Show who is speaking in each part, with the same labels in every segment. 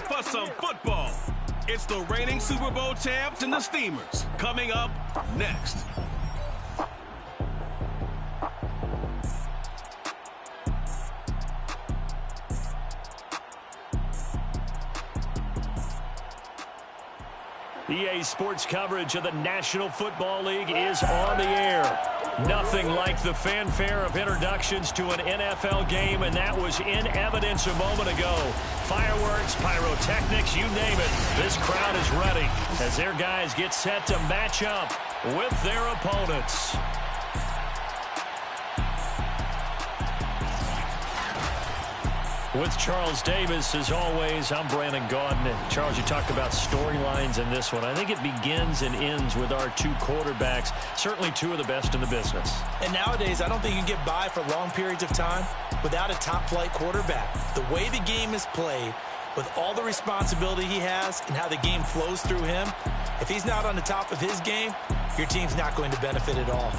Speaker 1: for some football. It's the reigning Super Bowl champs and the Steamers coming up next.
Speaker 2: EA Sports coverage of the National Football League is on the air. Nothing like the fanfare of introductions to an NFL game, and that was in evidence a moment ago. Fireworks, pyrotechnics, you name it. This crowd is ready as their guys get set to match up with their opponents. With Charles Davis, as always, I'm Brandon Gaudin. Charles, you talked about storylines in this one. I think it begins and ends with our two quarterbacks, certainly two of the best in the business.
Speaker 3: And nowadays, I don't think you can get by for long periods of time without a top-flight quarterback. The way the game is played, with all the responsibility he has and how the game flows through him, if he's not on the top of his game, your team's not going to benefit at all.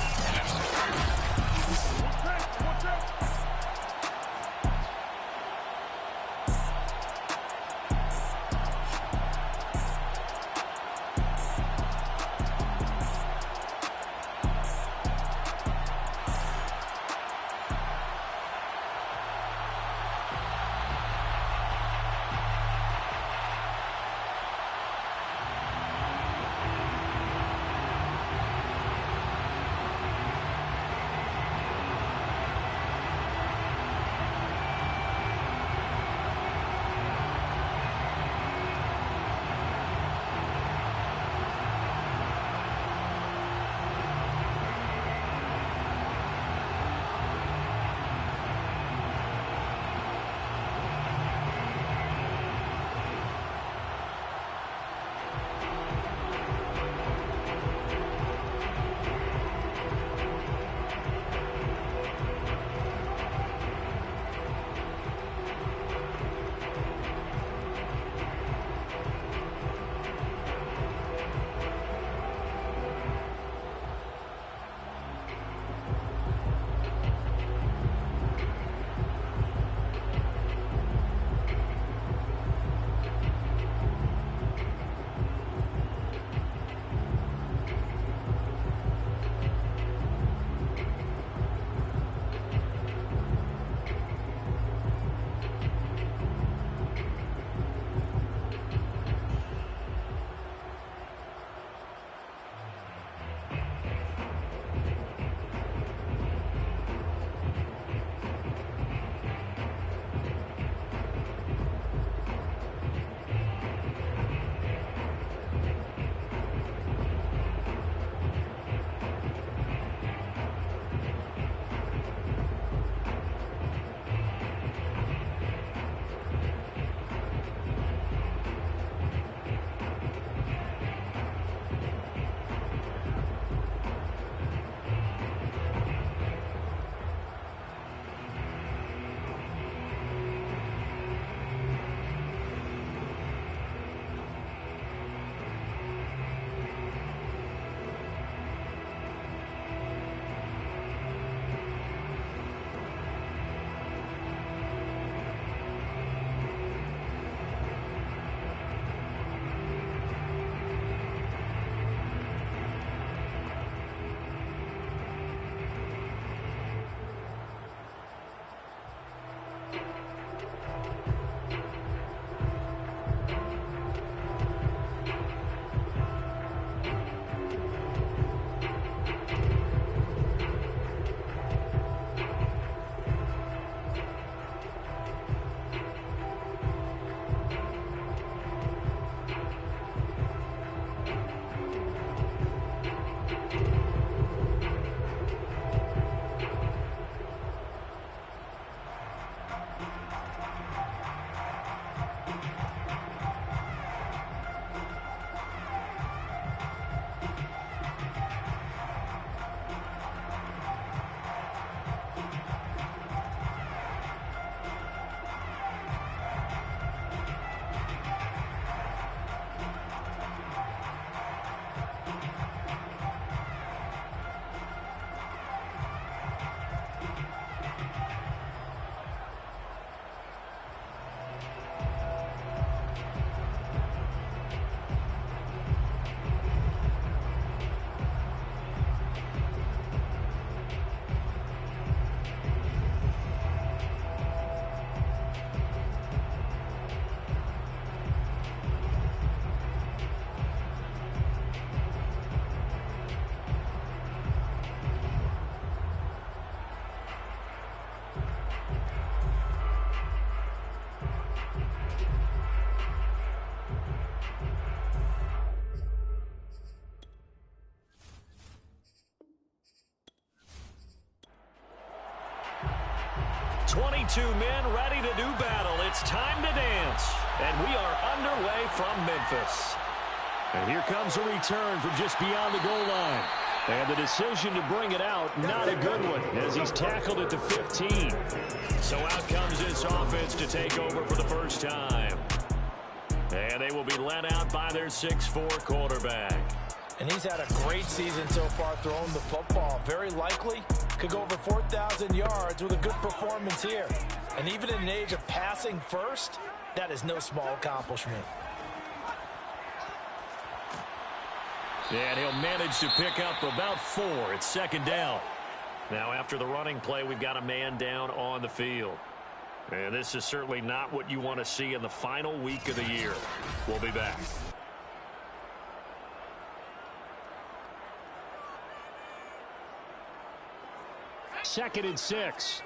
Speaker 2: 22 men ready to do battle. It's time to dance. And we are underway from Memphis. And here comes a return from just beyond the goal line. And the decision to bring it out, not a good one, as he's tackled it to 15. So out comes this offense to take over for the first time. And they will be led out by their 6'4" quarterback.
Speaker 3: And he's had a great season so far throwing the football. Very likely could go over 4,000 yards with a good performance here. And even in an age of passing first, that is no small accomplishment.
Speaker 2: And he'll manage to pick up about 4. It's second down. Now after the running play, we've got a man down on the field. And this is certainly not what you want to see in the final week of the year. We'll be back. Second and 6.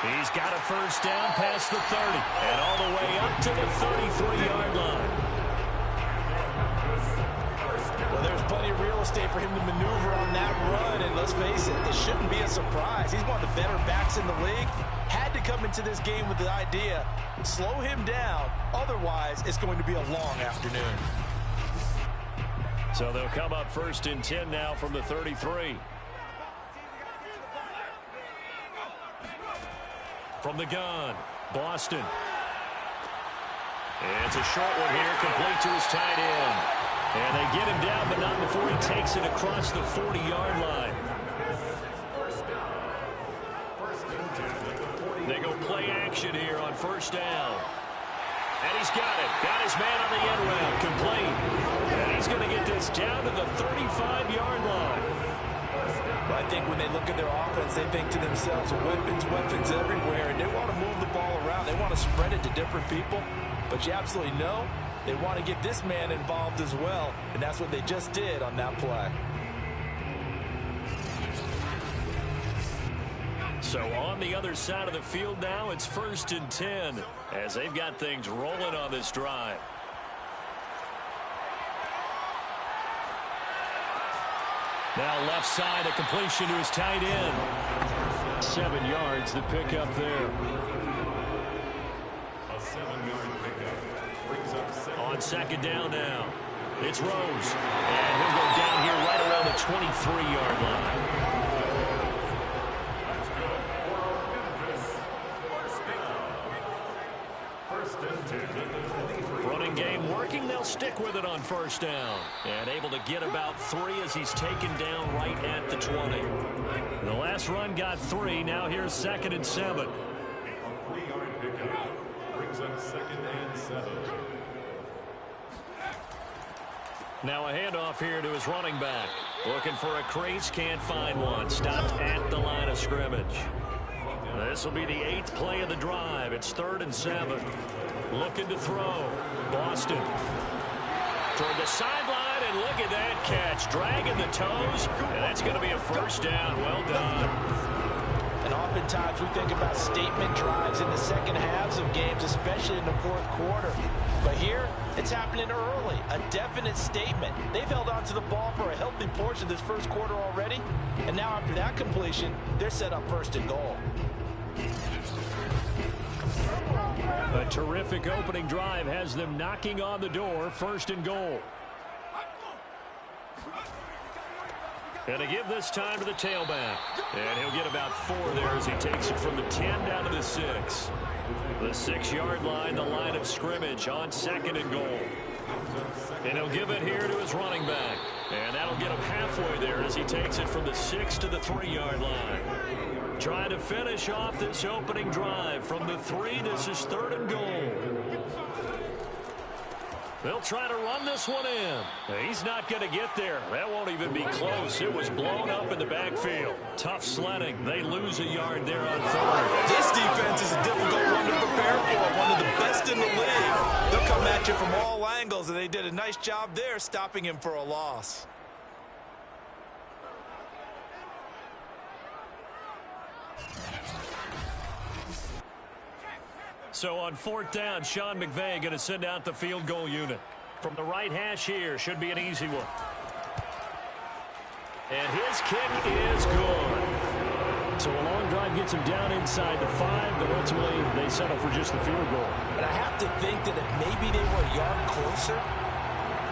Speaker 2: He's got a first down past the 30 and all the way up to the 33-yard line.
Speaker 3: Well, there's plenty of real estate for him to maneuver on that run, and let's face it, it shouldn't be a surprise. He's one of the better backs in the league. Had to come into this game with the idea, slow him down, otherwise it's going to be a long afternoon.
Speaker 2: So they'll come up first and 10 now from the 33. From the gun, Boston. And it's a short one here, complete to his tight end. And they get him down, but not before he takes it across the 40-yard line. They go play action here on first down. And he's got it. Got his man on the end route, complete. And he's going to get this down to the 35-yard line.
Speaker 3: But I think when they look at their offense, they think to themselves, weapons everywhere, and they want to move the ball around. They want to spread it to different people. But you absolutely know they want to get this man involved as well, and that's what they just did on that play.
Speaker 2: So on the other side of the field now, it's first and 10 as they've got things rolling on this drive. Now left side, a completion to his tight end. 7 yards, the pickup there.
Speaker 4: A 7-yard pickup brings up 7.
Speaker 2: On second down now, it's Rose. And he'll go down here right around the 23-yard line. Running game working, they'll stick with it on first down. And able to get about 3 as he's taken down right at the 20. The last run got 3, now here's second and 7.
Speaker 4: A 3-yard pickup brings up second and 7.
Speaker 2: Now a handoff here to his running back. Looking for a crease, can't find one. Stopped at the line of scrimmage. This will be the 8th play of the drive. It's 3rd and 7. Looking to throw. Boston. Toward the sideline, and look at that catch. Dragging the toes, and that's going to be a first down. Well done.
Speaker 3: And oftentimes we think about statement drives in the second halves of games, especially in the 4th quarter. But here, it's happening early. A definite statement. They've held on to the ball for a healthy portion of this first quarter already. And now after that completion, they're set up first and goal.
Speaker 2: A terrific opening drive has them knocking on the door, first and goal. And to give this time to the tailback. And he'll get about 4 there as he takes it from the 10 down to the 6. The 6-yard line, the line of scrimmage on second and goal. And he'll give it here to his running back. And that'll get him halfway there as he takes it from the 6 to the 3-yard line. Trying to finish off this opening drive from the 3. This is 3rd and goal. They'll try to run this one in. He's not going to get there. That won't even be close. It was blown up in the backfield. Tough sledding. They lose a yard there on 3rd.
Speaker 3: This defense is a difficult one to prepare for. One of the best in the league. They'll come at you from all angles, and they did a nice job there stopping him for a loss.
Speaker 2: So on 4th down, Sean McVay going to send out the field goal unit. From the right hash here, should be an easy one. And his kick is good. So a long drive gets him down inside the 5, but ultimately they settle for just the field goal.
Speaker 3: But I have to think that if maybe they were a yard closer,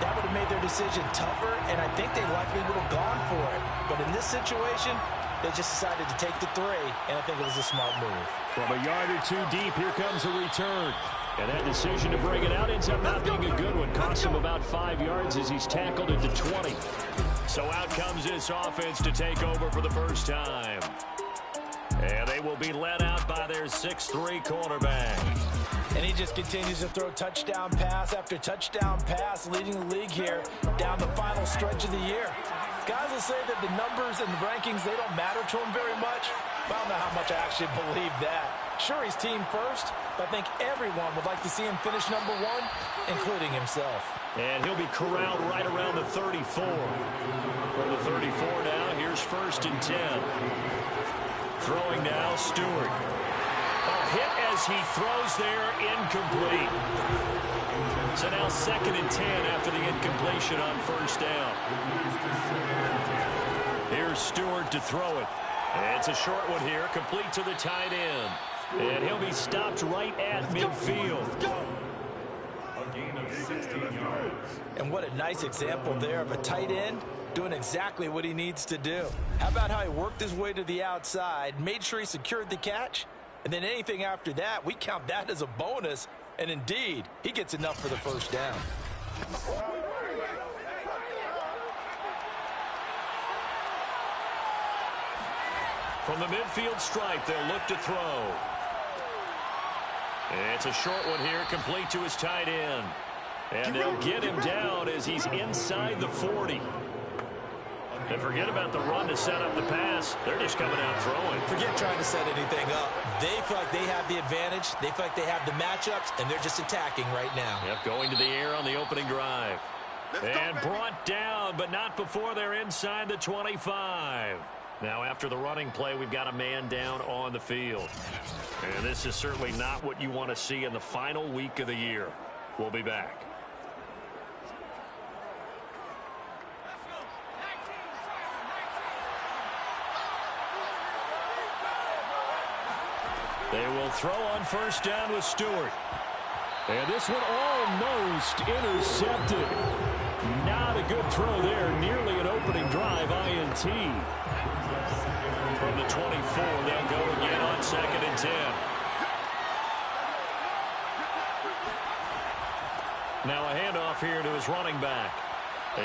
Speaker 3: that would have made their decision tougher, and I think they likely would have gone for it. But in this situation, they just decided to take the 3, and I think it was a smart move. From a yard or 2 deep, here comes a return.
Speaker 2: And that decision to bring it out ends up not being a good one. Cost him about 5 yards as he's tackled at the 20. So out comes this offense to take over for the first time. And they will be led out by their 6'3" cornerback.
Speaker 3: And he just continues to throw touchdown pass after touchdown pass, leading the league here down the final stretch of the year. Guys will say that the numbers and the rankings, they don't matter to him very much. But I don't know how much I actually believe that. Sure, he's team first, but I think everyone would like to see him finish number 1, including himself.
Speaker 2: And he'll be corralled right around the 34. From the 34 now, here's 1st and 10. Throwing now, Stewart. A hit as he throws there, incomplete. So now 2nd and 10 after the incompletion on 1st down. Here's Stewart to throw it. It's a short one here, complete to the tight end. And he'll be stopped right at midfield.
Speaker 4: A gain of 16 yards.
Speaker 3: And what a nice example there of a tight end doing exactly what he needs to do. How about how he worked his way to the outside, made sure he secured the catch, and then anything after that, we count that as a bonus. And indeed, he gets enough for the 1st down.
Speaker 2: From the midfield stripe, they'll look to throw. It's a short one here, complete to his tight end. And they'll get him down as he's inside the 40. And forget about the run to set up the pass. They're just coming out throwing.
Speaker 3: Forget trying to set anything up. They feel like they have the advantage. They feel like they have the matchups, and they're just attacking right now.
Speaker 2: Yep, going to the air on the opening drive. And brought down, but not before they're inside the 25. Now, after the running play, we've got a man down on the field. And this is certainly not what you want to see in the final week of the year. We'll be back. They will throw on 1st down with Stewart. And this one almost intercepted. Not a good throw there. Nearly an opening drive, INT. From the 24, they'll go again on 2nd and 10. Now a handoff here to his running back.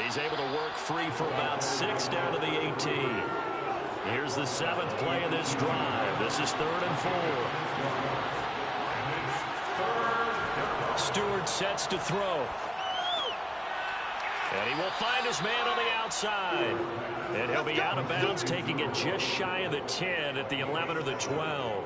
Speaker 2: He's able to work free for about 6 down to the 18. Here's the 7th play of this drive. This is 3rd and 4. Stewart sets to throw. And he will find his man on the outside. And he'll be out of bounds, taking it just shy of the 10 at the 11 or the 12.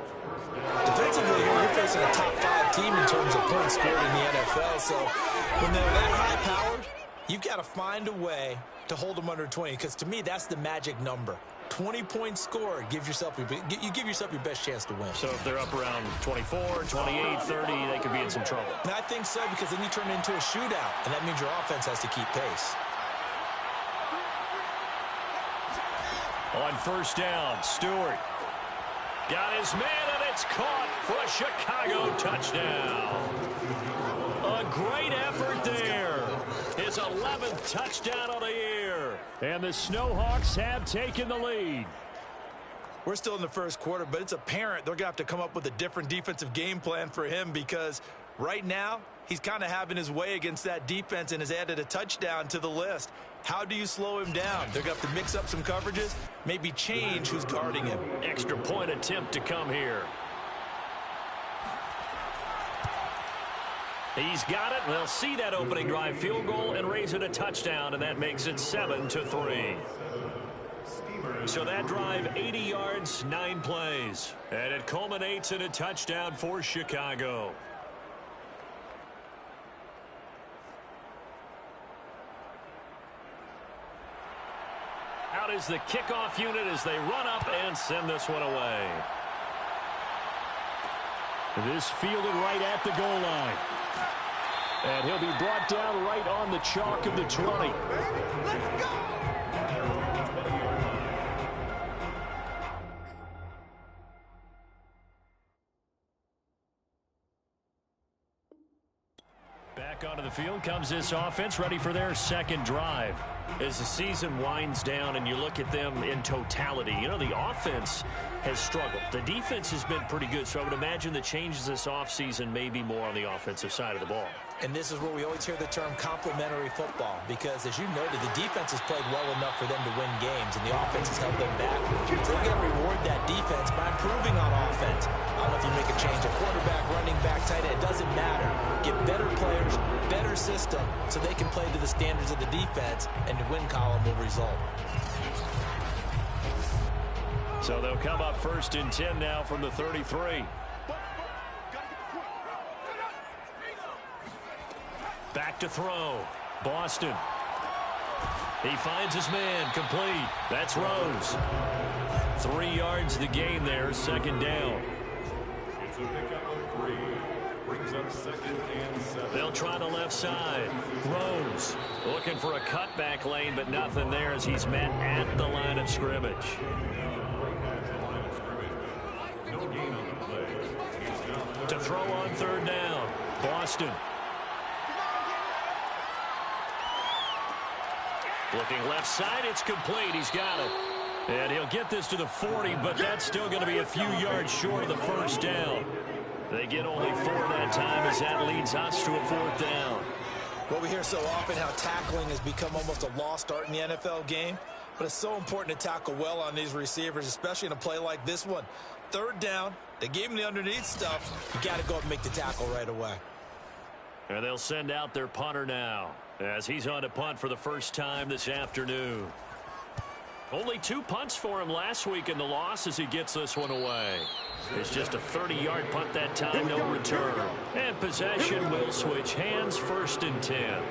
Speaker 3: Defensively here, you're facing a top 5 team in terms of points scored in the NFL. So when they're that high-powered, you've got to find a way to hold them under 20. Because to me, that's the magic number. 20 points scored, you give yourself your best chance to win.
Speaker 2: So if they're up around 24, 28, 30, they could be in some trouble.
Speaker 3: And I think so, because then you turn it into a shootout, and that means your offense has to keep pace.
Speaker 2: On 1st down, Stewart got his man, and it's caught for a Chicago touchdown. A great effort there. His 11th touchdown of the year. And the Snowhawks have taken the lead.
Speaker 3: We're still in the 1st quarter, but it's apparent they're going to have to come up with a different defensive game plan for him, because right now he's kind of having his way against that defense and has added a touchdown to the list. How do you slow him down? They're going to have to mix up some coverages, maybe change who's guarding him.
Speaker 2: Extra point attempt to come here. He's got it. They'll see that opening drive field goal and raise it a touchdown, and that makes it 7-3. So that drive, 80 yards, 9 plays. And it culminates in a touchdown for Chicago. Out is the kickoff unit as they run up and send this one away. This fielded right at the goal line. And he'll be brought down right on the chalk of the 20.
Speaker 1: Let's go!
Speaker 2: Back onto the field comes this offense, ready for their second drive. As the season winds down and you look at them in totality, you know, the offense has struggled. The defense has been pretty good, so I would imagine the changes this offseason may be more on the offensive side of the ball.
Speaker 3: And this is where we always hear the term complementary football, because as you noted, the defense has played well enough for them to win games, and the offense has held them back. They're going to reward that defense by improving on offense. I don't know if you make a change, a quarterback, running back, tight end, it doesn't matter. Get better players, better system, so they can play to the standards of the defense, and the win column will result.
Speaker 2: So they'll come up 1st and 10 now from the 33. Back to throw. Boston. He finds his man. Complete. That's Rose. 3 yards the gain there. 2nd down.
Speaker 4: It's a pickup of 3. Brings up 2nd and 7.
Speaker 2: They'll try the left side. Rose looking for a cutback lane, but nothing there as he's met at the line of scrimmage.
Speaker 4: No gain on the play.
Speaker 2: To throw on 3rd down. Boston. Looking left side, it's complete. He's got it. And he'll get this to the 40, but that's still going to be a few yards short of the 1st down. They get only 4 that time as that leads us to a 4th down.
Speaker 3: Well, we hear so often how tackling has become almost a lost art in the NFL game, but it's so important to tackle well on these receivers, especially in a play like this one. 3rd down, they gave him the underneath stuff. You got to go up and make the tackle right away.
Speaker 2: And they'll send out their punter now as he's on to punt for the first time this afternoon. Only 2 punts for him last week in the loss as he gets this one away. It's just a 30-yard punt that time, no return. And possession will switch hands, 1st and 10.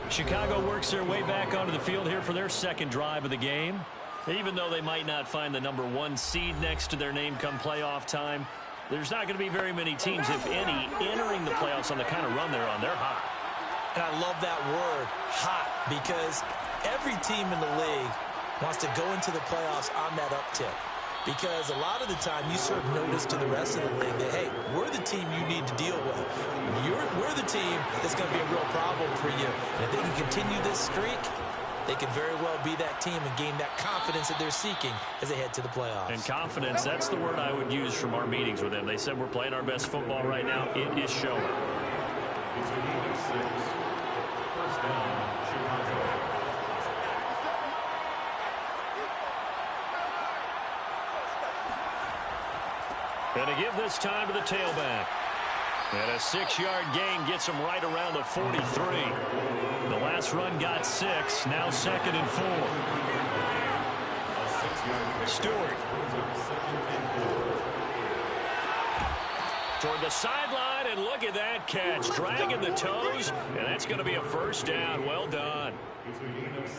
Speaker 2: Chicago works their way back onto the field here for their 2nd drive of the game. Even though they might not find the #1 seed next to their name come playoff time, there's not going to be very many teams, if any, entering the playoffs on the kind of run they're on. They're hot.
Speaker 3: And I love that word, hot, because every team in the league wants to go into the playoffs on that uptick. Because a lot of the time you serve notice to the rest of the league that, hey, we're the team you need to deal with. We're the team that's going to be a real problem for you. And if they can continue this streak, they could very well be that team and gain that confidence that they're seeking as they head to the playoffs.
Speaker 2: And confidence, that's the word I would use from our meetings with them. They said we're playing our best football right now. It is showing.
Speaker 4: It's a gain of 6. 1st down, Chicago.
Speaker 2: And to give this time to the tailback. And a 6-yard gain gets him right around the 43. The last run got 6. Now 2nd and 4. Stewart. Toward the sideline, and look at that catch. Dragging the toes, and that's going to be a 1st down. Well done.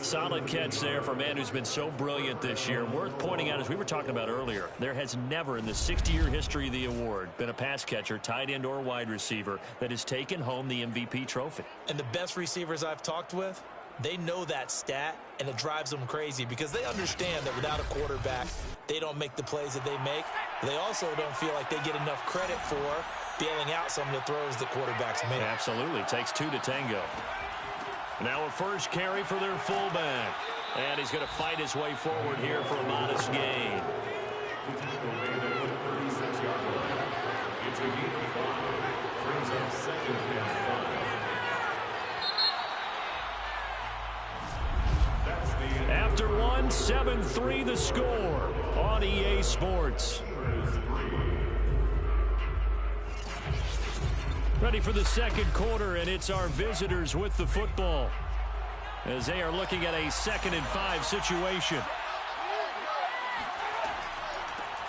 Speaker 2: Solid catch there for a man who's been so brilliant this year. Worth pointing out, as we were talking about earlier, there has never in the 60-year history of the award been a pass catcher, tight end, or wide receiver that has taken home the MVP trophy.
Speaker 3: And the best receivers I've talked with, they know that stat, and it drives them crazy because they understand that without a quarterback, they don't make the plays that they make. They also don't feel like they get enough credit for bailing out some of the throws that quarterbacks make.
Speaker 2: Absolutely. Takes 2 to tango. Now a first carry for their fullback. And he's going to fight his way forward here for a modest gain.
Speaker 4: It's a gain of 5. Brings up 2nd and 5.
Speaker 2: After one, 7-3 the score on EA Sports. Ready for the 2nd quarter, and it's our visitors with the football as they are looking at a 2nd and 5 situation.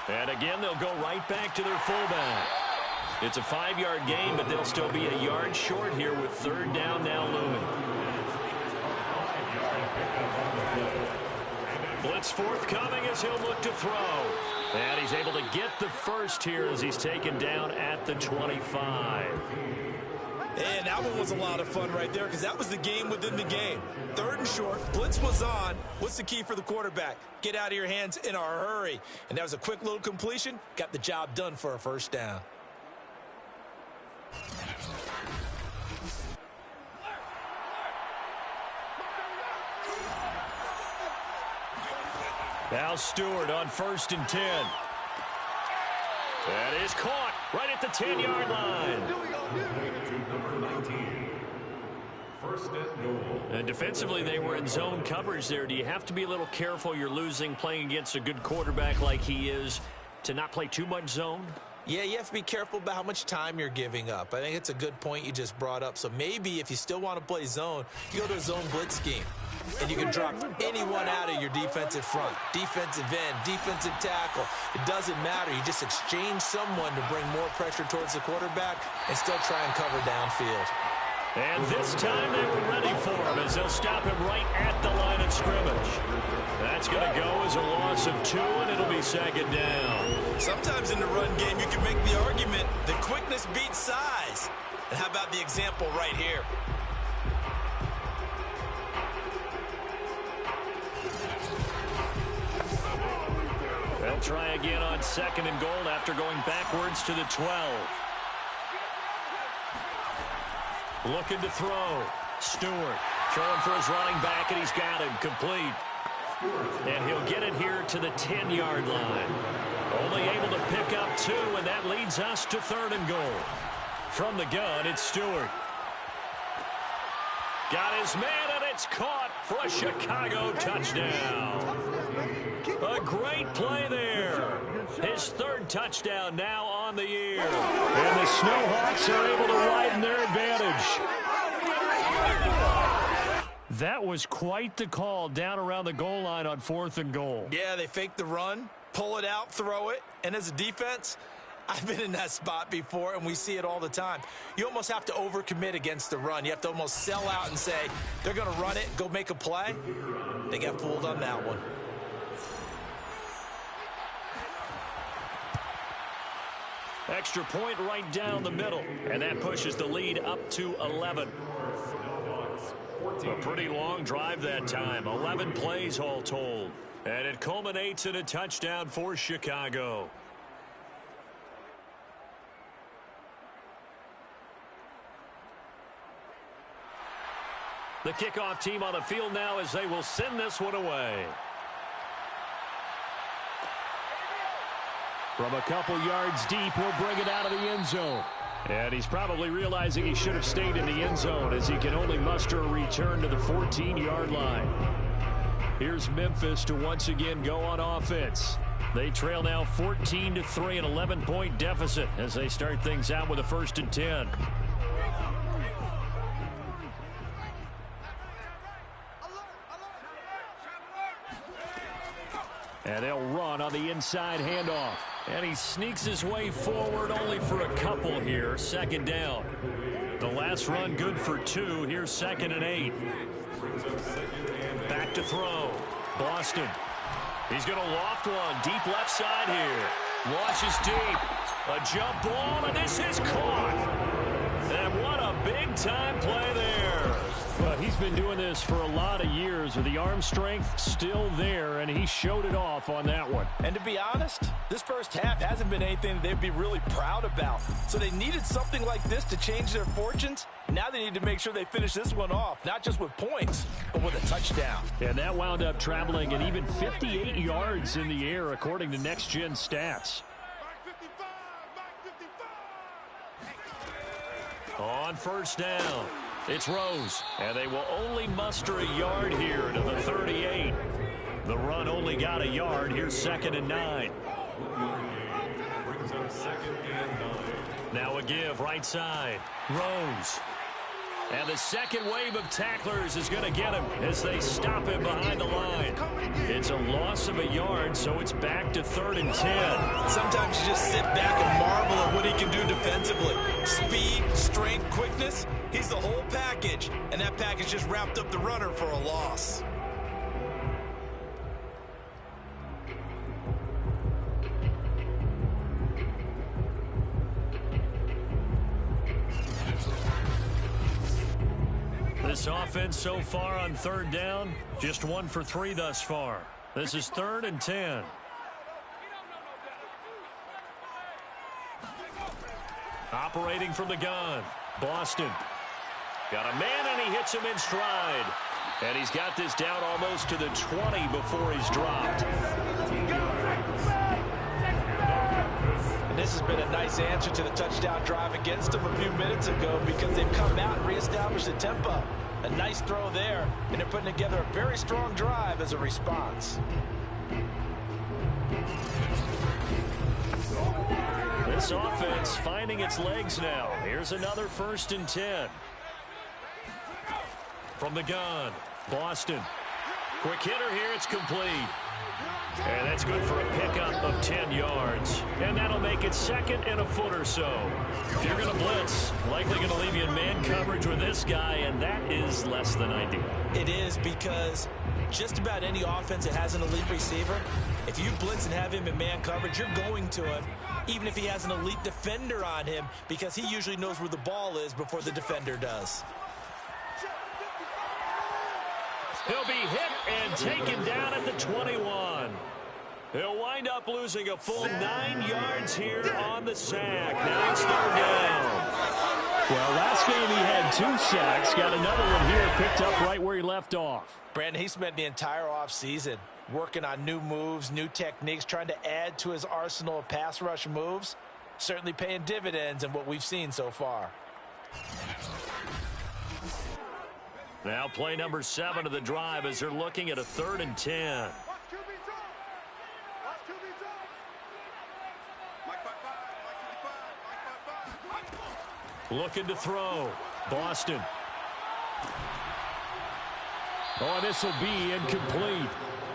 Speaker 2: And again, they'll go right back to their fullback. It's a 5-yard gain, but they'll still be a yard short here with 3rd down now looming. Blitz forthcoming as he'll look to throw. And he's able to get the first here as he's taken down at the 25.
Speaker 3: And that one was a lot of fun right there because that was the game within the game. 3rd and short, blitz was on. What's the key for the quarterback? Get out of your hands in a hurry. And that was a quick little completion. Got the job done for a 1st down.
Speaker 2: Now Stewart on 1st and 10. That is caught right at the 10-yard line. And defensively, they were in zone coverage there. Do you have to be a little careful? You're losing playing against a good quarterback like he is to not play too much zone?
Speaker 3: Yeah, you have to be careful about how much time you're giving up. I think it's a good point you just brought up. So maybe if you still want to play zone, you go to a zone blitz scheme. And you can drop anyone out of your defensive front, defensive end, defensive tackle. It doesn't matter. You just exchange someone to bring more pressure towards the quarterback and still try and cover downfield.
Speaker 2: And this time they were ready for him as they'll stop him right at the line of scrimmage. That's going to go as a loss of 2, and it'll be 2nd down.
Speaker 3: Sometimes in the run game, you can make the argument that quickness beats size. And how about the example right here?
Speaker 2: They'll try again on 2nd and goal after going backwards to the 12. Looking to throw. Stewart throwing for his running back, and he's got him complete. And he'll get it here to the 10-yard line. Only able to pick up 2, and that leads us to 3rd and goal. From the gun, it's Stewart. Got his man, and it's caught for a Chicago touchdown. A great play there. His 3rd touchdown now on the year. And the Snowhawks are able to widen their advantage. That was quite the call down around the goal line on 4th and goal.
Speaker 3: Yeah, they fake the run, pull it out, throw it. And as a defense, I've been in that spot before, and we see it all the time. You almost have to overcommit against the run. You have to almost sell out and say, they're going to run it, go make a play. They got fooled on that one.
Speaker 2: Extra point right down the middle, and that pushes the lead up to 11. A pretty long drive that time, 11 plays all told. And it culminates in a touchdown for Chicago. The kickoff team on the field now as they will send this one away. From a couple yards deep, he'll bring it out of the end zone. And he's probably realizing he should have stayed in the end zone as he can only muster a return to the 14-yard line. Here's Memphis to once again go on offense. They trail now 14-3, an 11-point deficit as they start things out with a 1st and 10. And they'll run on the inside handoff. And he sneaks his way forward only for a couple here. 2nd down. The last run good for 2. Here's 2nd and 8. Back to throw. Boston. He's going to loft one. Deep left side here. Launches deep. A jump ball, and this is caught. And what a big-time play there. Well, he's been doing this for a lot of years with the arm strength still there, and he showed it off on that one.
Speaker 3: And to be honest, this first half hasn't been anything they'd be really proud about. So they needed something like this to change their fortunes. Now they need to make sure they finish this one off, not just with points, but with a touchdown.
Speaker 2: And that wound up traveling an even 58 yards in the air, according to Next Gen Stats. On 1st down, it's Rose, and they will only muster a yard here to the 38. The run only got a yard. Here's 2nd and 9. Now a give right side. Rose. And the second wave of tacklers is going to get him as they stop him behind the line. It's a loss of a yard, so it's back to 3rd and 10.
Speaker 3: Sometimes you just sit back and marvel at what he can do defensively. Speed, strength, quickness, he's the whole package. And that package just wrapped up the runner for a loss.
Speaker 2: This offense so far on third down, just 1 for 3 thus far. This is 3rd and 10. Operating from the gun, Boston. Got a man, and he hits him in stride. And he's got this down almost to the 20 before he's dropped.
Speaker 3: And this has been a nice answer to the touchdown drive against them a few minutes ago because they've come out and reestablished the tempo. A nice throw there, and they're putting together a very strong drive as a response.
Speaker 2: This offense finding its legs now. Here's another 1st and 10. From the gun, Boston. Quick hitter here, it's complete. And that's good for a pickup of 10 yards. And that'll make it 2nd and a foot or so. If you're going to blitz, likely going to leave you in man coverage with this guy, and that is less than ideal.
Speaker 3: It is because just about any offense that has an elite receiver, if you blitz and have him in man coverage, you're going to him, even if he has an elite defender on him, because he usually knows where the ball is before the defender does.
Speaker 2: He'll be hit and taken down at the 21. He'll wind up losing a full 9 yards here on the sack. Now it's 3rd down.
Speaker 5: Well, last game he had 2 sacks. Got another one here picked up right where he left off.
Speaker 3: Brandon, he spent the entire offseason working on new moves, new techniques, trying to add to his arsenal of pass rush moves. Certainly paying dividends in what we've seen so far.
Speaker 2: Now play number 7 of the drive as they're looking at a 3rd and 10. Looking to throw. Boston.
Speaker 5: Oh, this will be incomplete.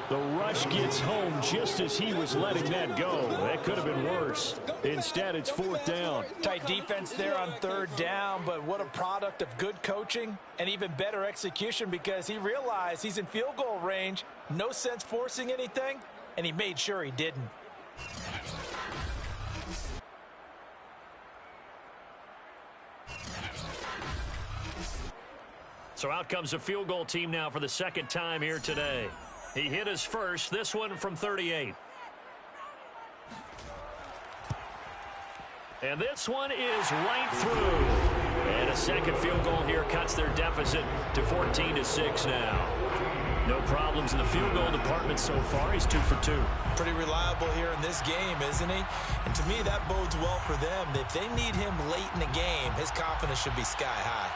Speaker 5: The rush gets home just as he was letting that go. That could have been worse. Instead, it's 4th down.
Speaker 3: Tight defense there on 3rd down, but what a product of good coaching and even better execution because he realized he's in field goal range. No sense forcing anything, and he made sure he didn't.
Speaker 2: So out comes a field goal team now for the 2nd time here today. He hit his first, this one from 38. And this one is right through. And a 2nd field goal here cuts their deficit to 14-6 now. No problems in the field goal department so far. He's 2 for 2.
Speaker 3: Pretty reliable here in this game, isn't he? And to me, that bodes well for them. If they need him late in the game, his confidence should be sky high.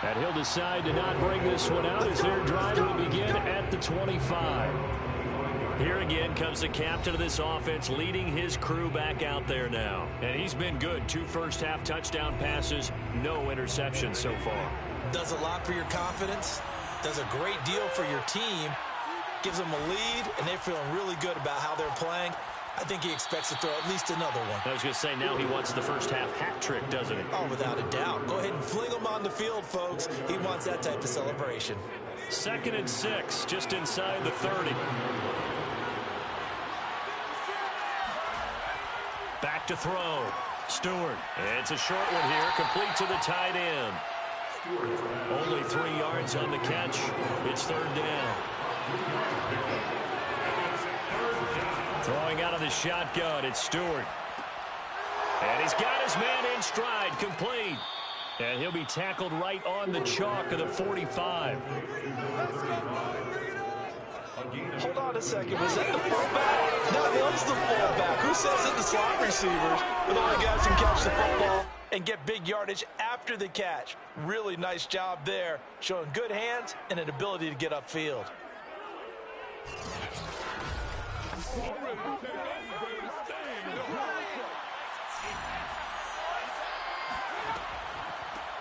Speaker 5: And he'll decide to not bring this one out as their drive will begin at the 25.
Speaker 2: Here again comes the captain of this offense leading his crew back out there now. And he's been good. 2 first-half touchdown passes, no interceptions so far.
Speaker 3: Does a lot for your confidence, does a great deal for your team, gives them a lead, and they're feeling really good about how they're playing. I think he expects to throw at least another one.
Speaker 2: I was going to say, now he wants the first-half hat trick, doesn't he?
Speaker 3: Oh, without a doubt. Go ahead and fling him on the field, folks. He wants that type of celebration.
Speaker 2: 2nd and 6, just inside the 30. Back to throw. Stewart. It's a short one here, complete to the tight end. Only 3 yards on the catch. It's 3rd down. Throwing out of the shotgun, it's Stewart. And he's got his man in stride, complete. And he'll be tackled right on the chalk of the 45.
Speaker 3: Hold on a second. Was that the fullback? That was the fullback. Who says it? The slot receivers. But all the guys can catch the football and get big yardage after the catch. Really nice job there, showing good hands and an ability to get upfield.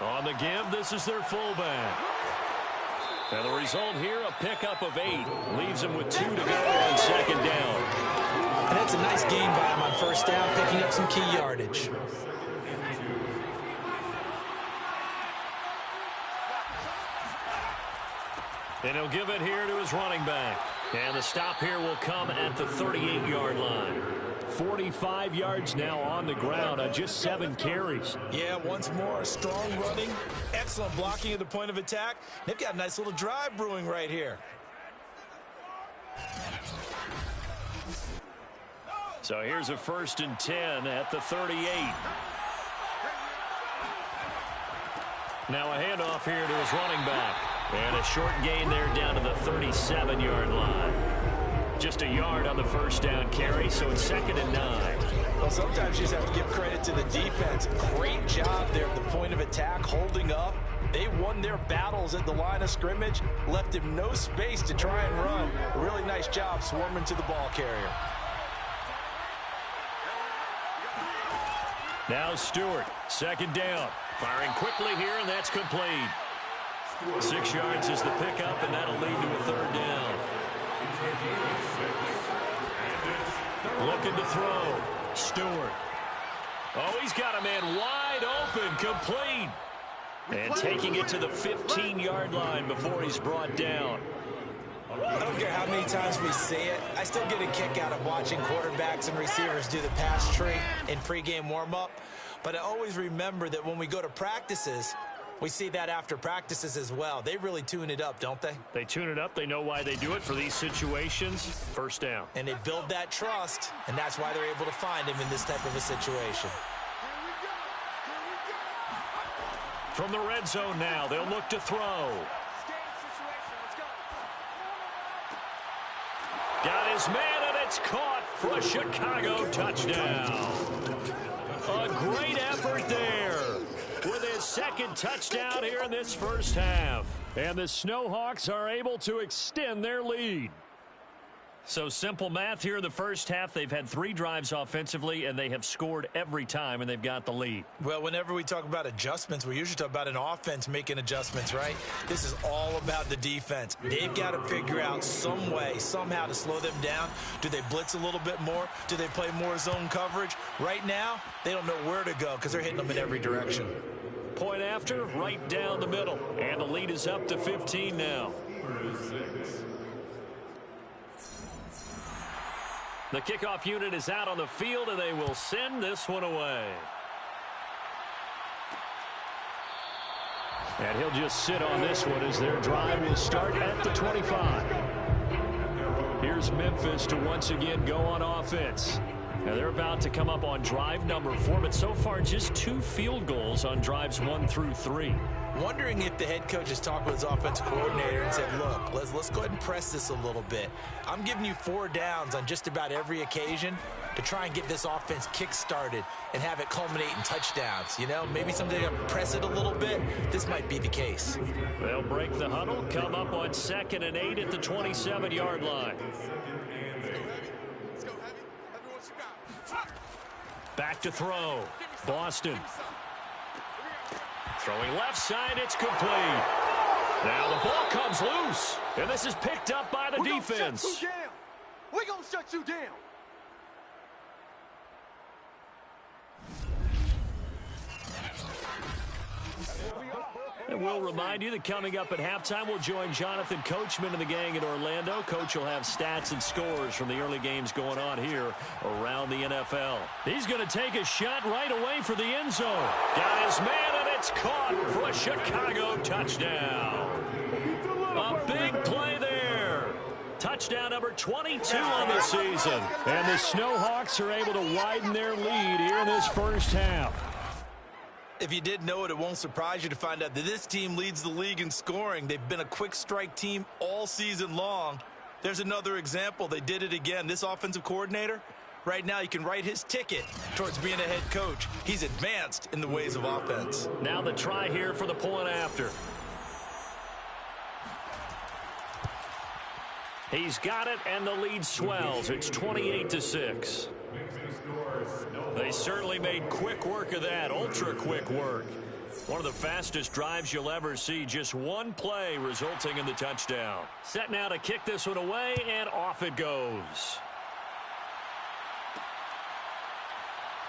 Speaker 2: On the give, this is their fullback. And the result here, a pickup of 8. Leaves him with 2 to go on 2nd down.
Speaker 3: And that's a nice game by him on 1st down, picking up some key yardage.
Speaker 2: And he'll give it here to his running back. And the stop here will come at the 38-yard line.
Speaker 5: 45 yards now on the ground on just 7 carries.
Speaker 3: Yeah, once more, strong running, excellent blocking at the point of attack. They've got a nice little drive brewing right here.
Speaker 2: So here's a 1st and 10 at the 38. Now a handoff here to his running back. And a short gain there down to the 37-yard line. Just a yard on the 1st down carry, so it's 2nd and 9.
Speaker 3: Well, sometimes you just have to give credit to the defense. Great job there at the point of attack, holding up. They won their battles at the line of scrimmage, left him no space to try and run. A really nice job swarming to the ball carrier.
Speaker 2: Now Stewart, 2nd down. Firing quickly here, and that's complete. 6 yards is the pickup, and that'll lead to a 3rd down. Looking to throw. Stewart. Oh, he's got a man wide open, complete. And taking it to the 15-yard line before he's brought down.
Speaker 3: I don't care how many times we see it. I still get a kick out of watching quarterbacks and receivers do the pass tree in pregame warm-up. But I always remember that when we go to practices, we see that after practices as well. They really tune it up, don't they?
Speaker 2: They tune it up. They know why they do it for these situations. 1st down.
Speaker 3: And they build that trust, and that's why they're able to find him in this type of a situation.
Speaker 2: From the red zone now, they'll look to throw. Got his man, and it's caught for a Chicago touchdown. A great effort there with his 2nd touchdown here in this 1st half.
Speaker 5: And the Snowhawks are able to extend their lead.
Speaker 2: So simple math here in the 1st half. They've had 3 drives offensively, and they have scored every time, and they've got the lead.
Speaker 3: Well, whenever we talk about adjustments, we usually talk about an offense making adjustments, right? This is all about the defense. They've got to figure out some way, somehow to slow them down. Do they blitz a little bit more? Do they play more zone coverage? Right now, they don't know where to go because they're hitting them in every direction.
Speaker 2: Point after, right down the middle. And the lead is up to 15 now. The kickoff unit is out on the field, and they will send this one away.
Speaker 5: And he'll just sit on this one as their drive will start at the 25. Here's Memphis to once again go on offense. Now they're about to come up on drive number 4, but so far just 2 field goals on drives 1 through 3.
Speaker 3: Wondering if the head coach has talked with his offensive coordinator and said, look, let's go ahead and press this a little bit. I'm giving you 4 downs on just about every occasion to try and get this offense kick-started and have it culminate in touchdowns. You know, maybe someday they'll press it a little bit. This might be the case.
Speaker 2: They'll break the huddle, come up on 2nd and 8 at the 27-yard line. Back to throw. Boston. Throwing left side, it's complete. Now the ball comes loose, and this is picked up by the defense.
Speaker 6: We're going to shut you down.
Speaker 2: And we'll remind you that coming up at halftime, we'll join Jonathan Coachman and the gang in Orlando. Coach will have stats and scores from the early games going on here around the NFL. He's going to take a shot right away for the end zone. Got his man, and it's caught for a Chicago touchdown. A big play there. Touchdown number 22 on the season.
Speaker 5: And the Snowhawks are able to widen their lead here in this 1st half.
Speaker 3: If you didn't know it, it won't surprise you to find out that this team leads the league in scoring. They've been a quick strike team all season long. There's another example. They did it again. This offensive coordinator, right now you can write his ticket towards being a head coach. He's advanced in the ways of offense.
Speaker 2: Now the try here for the point after. He's got it, and the lead swells. It's 28-6. They certainly made quick work of that, ultra-quick work. One of the fastest drives you'll ever see, just one play resulting in the touchdown. Set now to kick this one away, and off it goes.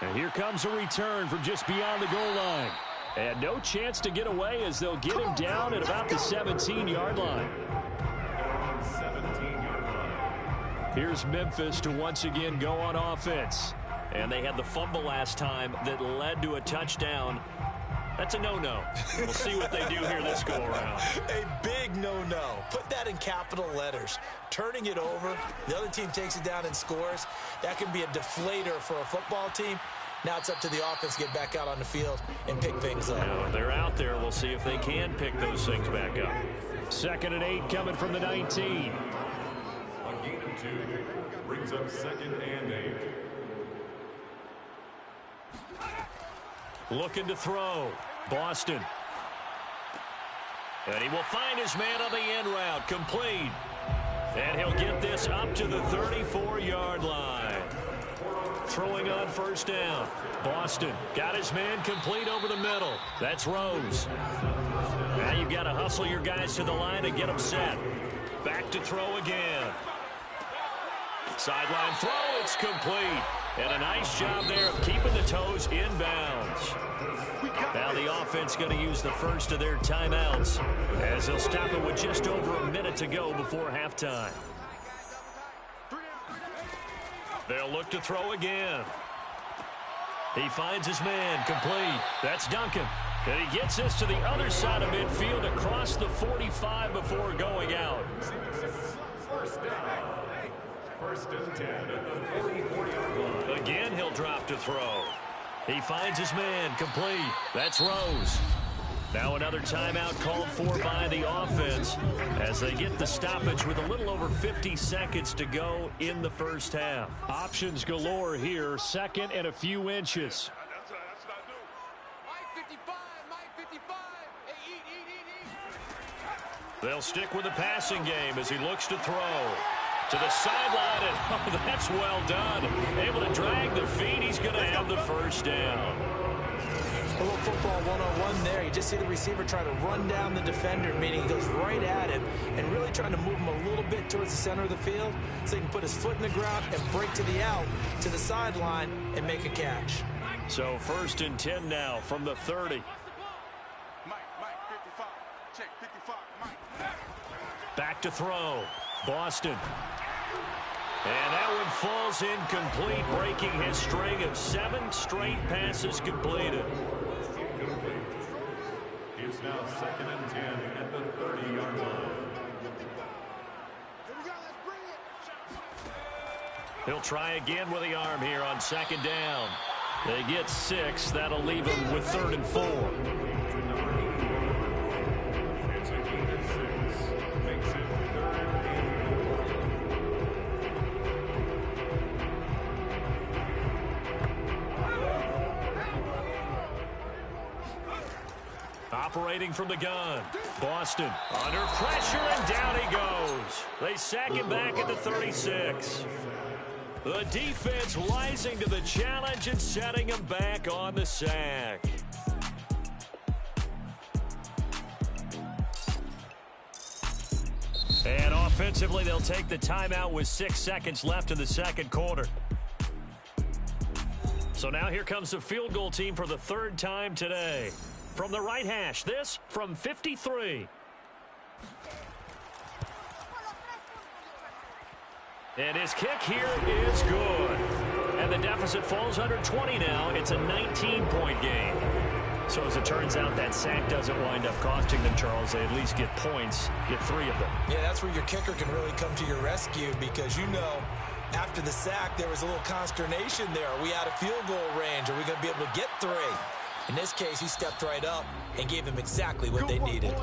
Speaker 5: And here comes a return from just beyond the goal line. And no chance to get away as they'll get him down at about the 17-yard line.
Speaker 4: 17-yard line.
Speaker 5: Here's Memphis to once again go on offense.
Speaker 2: And they had the fumble last time that led to a touchdown. That's a no-no. We'll see what they do here this go-around.
Speaker 3: A big no-no. Put that in capital letters. Turning it over, the other team takes it down and scores. That can be a deflator for a football team. Now it's up to the offense to get back out on the field and pick things up.
Speaker 2: Now, they're out there. We'll see if they can pick those things back up.
Speaker 5: 2nd and 8 coming from the 19.
Speaker 4: A gain of 2 brings up 2nd and 8.
Speaker 2: Looking to throw. Boston. And he will find his man on the end route. Complete. And he'll get this up to the 34-yard line. Throwing on 1st down. Boston got his man complete over the middle. That's Rose. Now you've got to hustle your guys to the line and get them set. Back to throw again. Sideline throw. It's complete. And a nice job there of keeping the toes inbounds. Now the offense going to use the first of their timeouts as they'll stop it with just over a minute to go before halftime. They'll look to throw again. He finds his man complete. That's Duncan. And he gets this to the other side of midfield across the 45 before going out.
Speaker 4: 1st and 10 at the 40-yard line.
Speaker 2: Again, he'll drop to throw. He finds his man complete. That's Rose. Now another timeout called for by the offense as they get the stoppage with a little over 50 seconds to go in the first half.
Speaker 5: Options galore here. 2nd and a few inches.
Speaker 2: They'll stick with the passing game as he looks to throw. To the sideline, and oh, that's well done. Able to drag the feet. He's going to have the 1st down.
Speaker 3: A little football 101 there. You just see the receiver trying to run down the defender, meaning he goes right at him and really trying to move him a little bit towards the center of the field so he can put his foot in the ground and break to the out, to the sideline, and make a catch.
Speaker 2: So 1st and 10 now from the 30.
Speaker 6: Mike, 55. Check, 55, Mike.
Speaker 2: Back to throw. Boston. And that one falls incomplete, breaking his string of 7 straight passes completed.
Speaker 4: It's now 2nd and 10 at the 30-yard line.
Speaker 6: Here we go, let's bring it.
Speaker 2: He'll try again with the arm here on 2nd down. They get 6. That'll leave them with 3rd and 4.
Speaker 4: It's a gain of 6. Makes it 3rd and 4.
Speaker 2: Operating from the gun. Boston under pressure, and down he goes. They sack him back at the 36. The defense rising to the challenge and setting him back on the sack. And offensively, they'll take the timeout with 6 seconds left in the 2nd quarter. So now here comes the field goal team for the 3rd time today. From the right hash, this from 53. And his kick here is good. And the deficit falls under 20 now. It's a 19-point game. So as it turns out, that sack doesn't wind up costing them, Charles. They at least get points, get 3 of them.
Speaker 3: Yeah, that's where your kicker can really come to your rescue because, you know, after the sack, there was a little consternation there. Are we out of field goal range? Are we going to be able to get 3? In this case, he stepped right up and gave them exactly what they needed.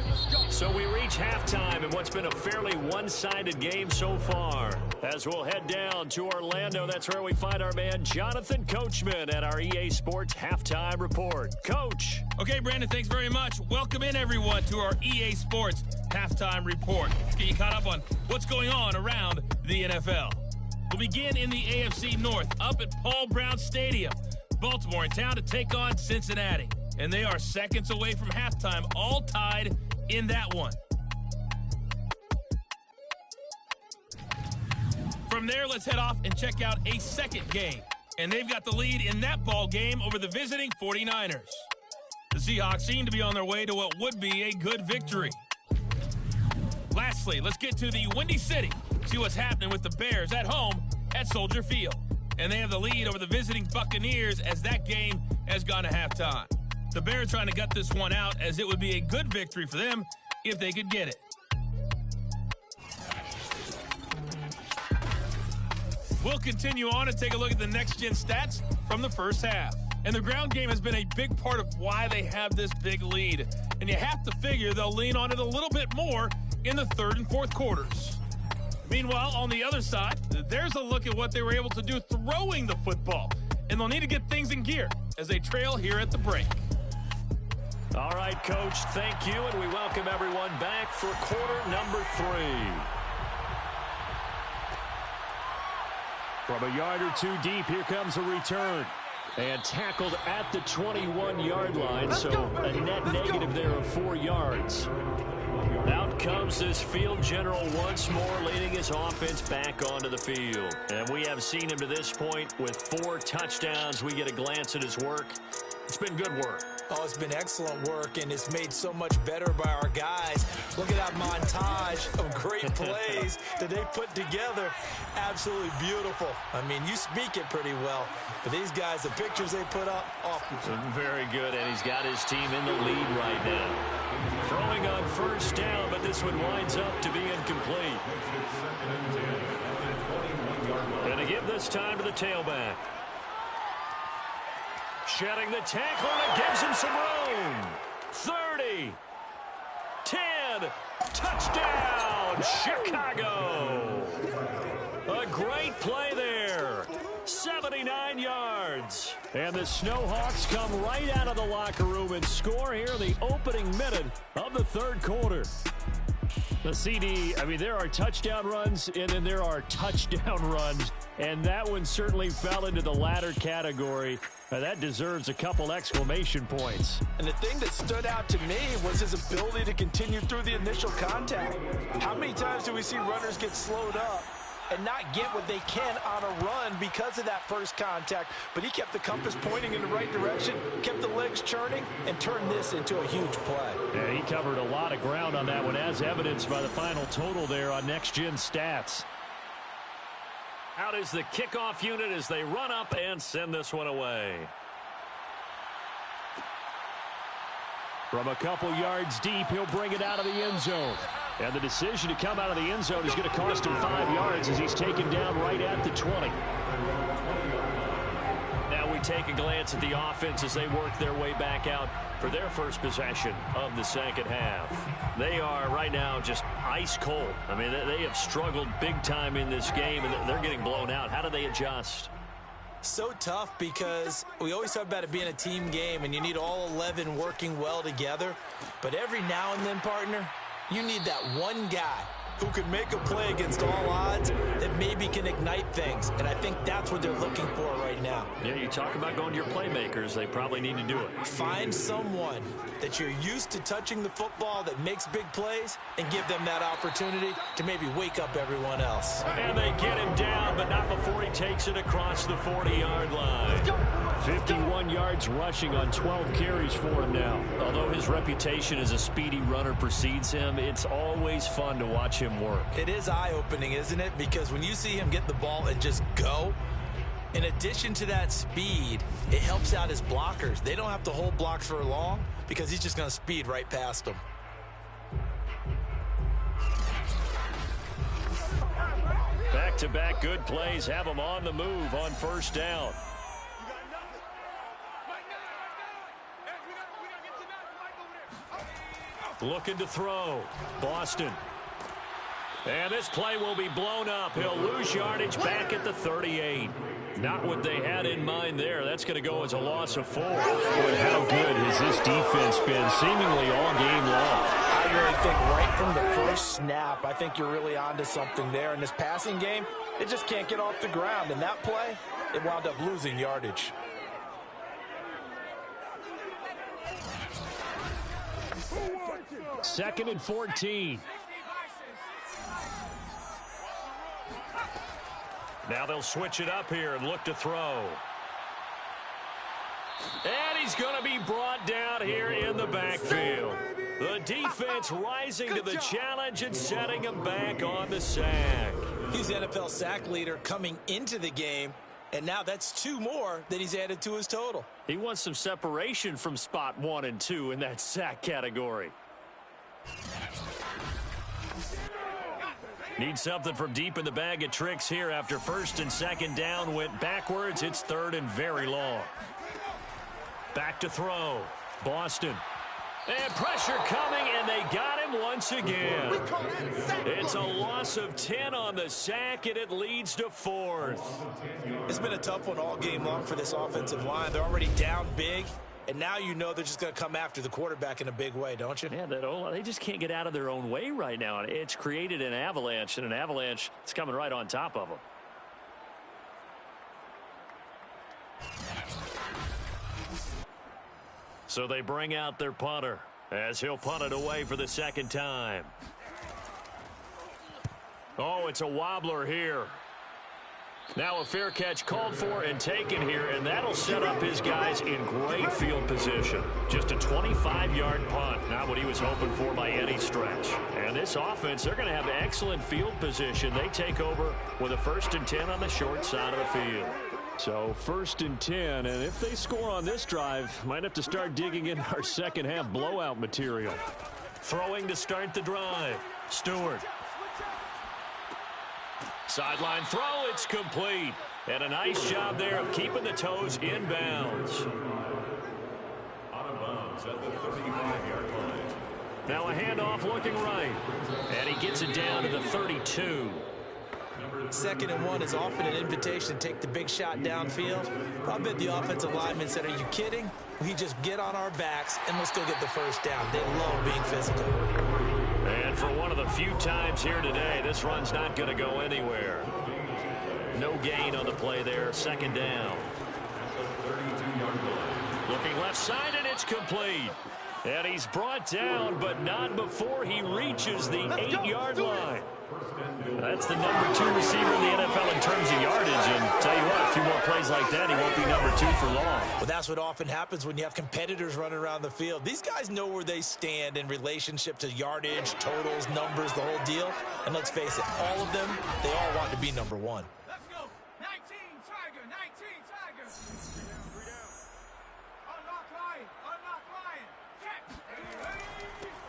Speaker 2: So we reach halftime in what's been a fairly one-sided game so far. As we'll head down to Orlando, that's where we find our man Jonathan Coachman at our EA Sports Halftime Report. Coach.
Speaker 7: Okay, Brandon, thanks very much. Welcome in, everyone, to our EA Sports Halftime Report. Let's get you caught up on what's going on around the NFL. We'll begin in the AFC North, up at Paul Brown Stadium. Baltimore in town to take on Cincinnati. And they are seconds away from halftime, all tied in that one. From there, let's head off and check out a second game. And they've got the lead in that ball game over the visiting 49ers. The Seahawks seem to be on their way to what would be a good victory. Lastly, let's get to the Windy City. see what's happening with the Bears at home at Soldier Field. And they have the lead over the visiting Buccaneers as that game has gone to halftime. The Bears trying to gut this one out as it would be a good victory for them if they could get it. We'll continue on and take a look at the next-gen stats from the first half. And the ground game has been a big part of why they have this big lead. And you have to figure they'll lean on it a little bit more in the third and fourth quarters. Meanwhile, on the other side, there's a look at what they were able to do throwing the football. And they'll need to get things in gear as they trail here at the break.
Speaker 2: All right, Coach, thank you, and we welcome everyone back for quarter number 3. From a yard or two deep, here comes a return. And tackled at the 21-yard line, so a net negative there of 4 yards. Out comes this field general once more, leading his offense back onto the field. And we have seen him to this point with 4 touchdowns. We get a glance at his work. It's been good work.
Speaker 3: Oh, it's been excellent work, and it's made so much better by our guys. Look at that montage of great plays that they put together. Absolutely beautiful. I mean, you speak it pretty well. But these guys, the pictures they put up,
Speaker 2: very good, and he's got his team in the lead right now. Throwing on first down, but this one winds up to be incomplete. And to give this time to the tailback. Shedding the tackle, and it gives him some room. 30, 10, touchdown, Chicago. A great play there. 79 yards. And the Snowhawks come right out of the locker room and score here in the opening minute of the third quarter. The CD, I mean, there are touchdown runs, and then there are touchdown runs. And that one certainly fell into the latter category. That deserves a couple exclamation points.
Speaker 3: And the thing that stood out to me was his ability to continue through the initial contact. How many times do we see runners get slowed up and not get what they can on a run because of that first contact? But he kept the compass pointing in the right direction, kept the legs churning, and turned this into a huge play.
Speaker 2: Yeah, he covered a lot of ground on that one, as evidenced by the final total there on next-gen stats. Out is the kickoff unit as they run up and send this one away. From a couple yards deep, he'll bring it out of the end zone. And the decision to come out of the end zone is going to cost him 5 yards as he's taken down right at the 20. Now we take a glance at the offense as they work their way back out for their first possession of the second half. They are right now just ice cold. I mean, they have struggled big time in this game, and they're getting blown out. How do they adjust?
Speaker 3: So tough because we always talk about it being a team game, and you need all 11 working well together. But every now and then, partner, you need that one guy who can make a play against all odds that maybe can ignite things. And I think that's what they're looking for right now.
Speaker 2: Yeah, you talk about going to your playmakers. They probably need to do it.
Speaker 3: Find someone that you're used to touching the football that makes big plays and give them that opportunity to maybe wake up everyone else.
Speaker 2: And they get him down, but not before he takes it across the 40-yard line. 51 yards rushing on 12 carries for him now. Although his reputation as a speedy runner precedes him, it's always fun to watch him work.
Speaker 3: It is eye-opening, isn't it? Because when you see him get the ball and just go, in addition to that speed, it helps out his blockers. They don't have to hold blocks for long because he's just going to speed right past them.
Speaker 2: Back-to-back good plays have him on the move on first down. Looking to throw. Boston. And this play will be blown up. He'll lose yardage back at the 38. Not what they had in mind there. That's going to go as a loss of 4. But how good has this defense been seemingly all game long?
Speaker 3: I really think right from the first snap, I think you're really onto something there. In this passing game, it just can't get off the ground. And that play, it wound up losing yardage.
Speaker 2: Second and 14. Now they'll switch it up here and look to throw. And he's going to be brought down here in the backfield. The defense rising to the challenge and setting him back on the sack.
Speaker 3: He's the NFL sack leader coming into the game, and now that's 2 more that he's added to his total.
Speaker 2: He wants some separation from spot 1 and 2 in that sack category. Needs something from deep in the bag of tricks here after 1st and 2nd down went backwards. It's 3rd and very long. Back to throw. Boston. And pressure coming, and they got him once again. It's a loss of 10 on the sack, and it leads to 4th.
Speaker 3: It's been a tough one all game long for this offensive line. They're already down big, and now you know they're just going to come after the quarterback in a big way, don't you?
Speaker 2: Yeah, they just can't get out of their own way right now. It's created an avalanche, and an avalanche is coming right on top of them. So they bring out their punter as he'll punt it away for the 2nd time. Oh, it's a wobbler here. Now a fair catch called for and taken here, and that'll set up his guys in great field position. Just a 25-yard punt, not what he was hoping for by any stretch. And this offense, they're going to have excellent field position. They take over with a 1st and 10 on the short side of the field.
Speaker 5: So 1st and 10, and if they score on this drive, might have to start digging in our second half blowout material.
Speaker 2: Throwing to start the drive. Stewart. Sideline throw, it's complete. And a nice job there of keeping the toes in bounds.
Speaker 4: Out of bounds at the 35-yard line.
Speaker 2: Now a handoff looking right. And he gets it down to the 32.
Speaker 3: 2nd and 1 is often an invitation to take the big shot downfield. I bet the offensive lineman said, are you kidding? We just get on our backs and let's go get the 1st down. They love being physical.
Speaker 2: And for one of the few times here today, this run's not going to go anywhere. No gain on the play there. 2nd down. Looking left side, and it's complete. And he's brought down, but not before he reaches the 8-yard line. That's the number 2 receiver in the NFL in terms of yardage. And tell you what, a few more plays like that, he won't be number 2 for long.
Speaker 3: Well, that's what often happens when you have competitors running around the field. These guys know where they stand in relationship to yardage, totals, numbers, the whole deal. And let's face it, all of them, they all want to be number 1.
Speaker 6: Let's go. 19 Tiger, 19 Tiger. 3 down. Unlock line, unlock line. Check.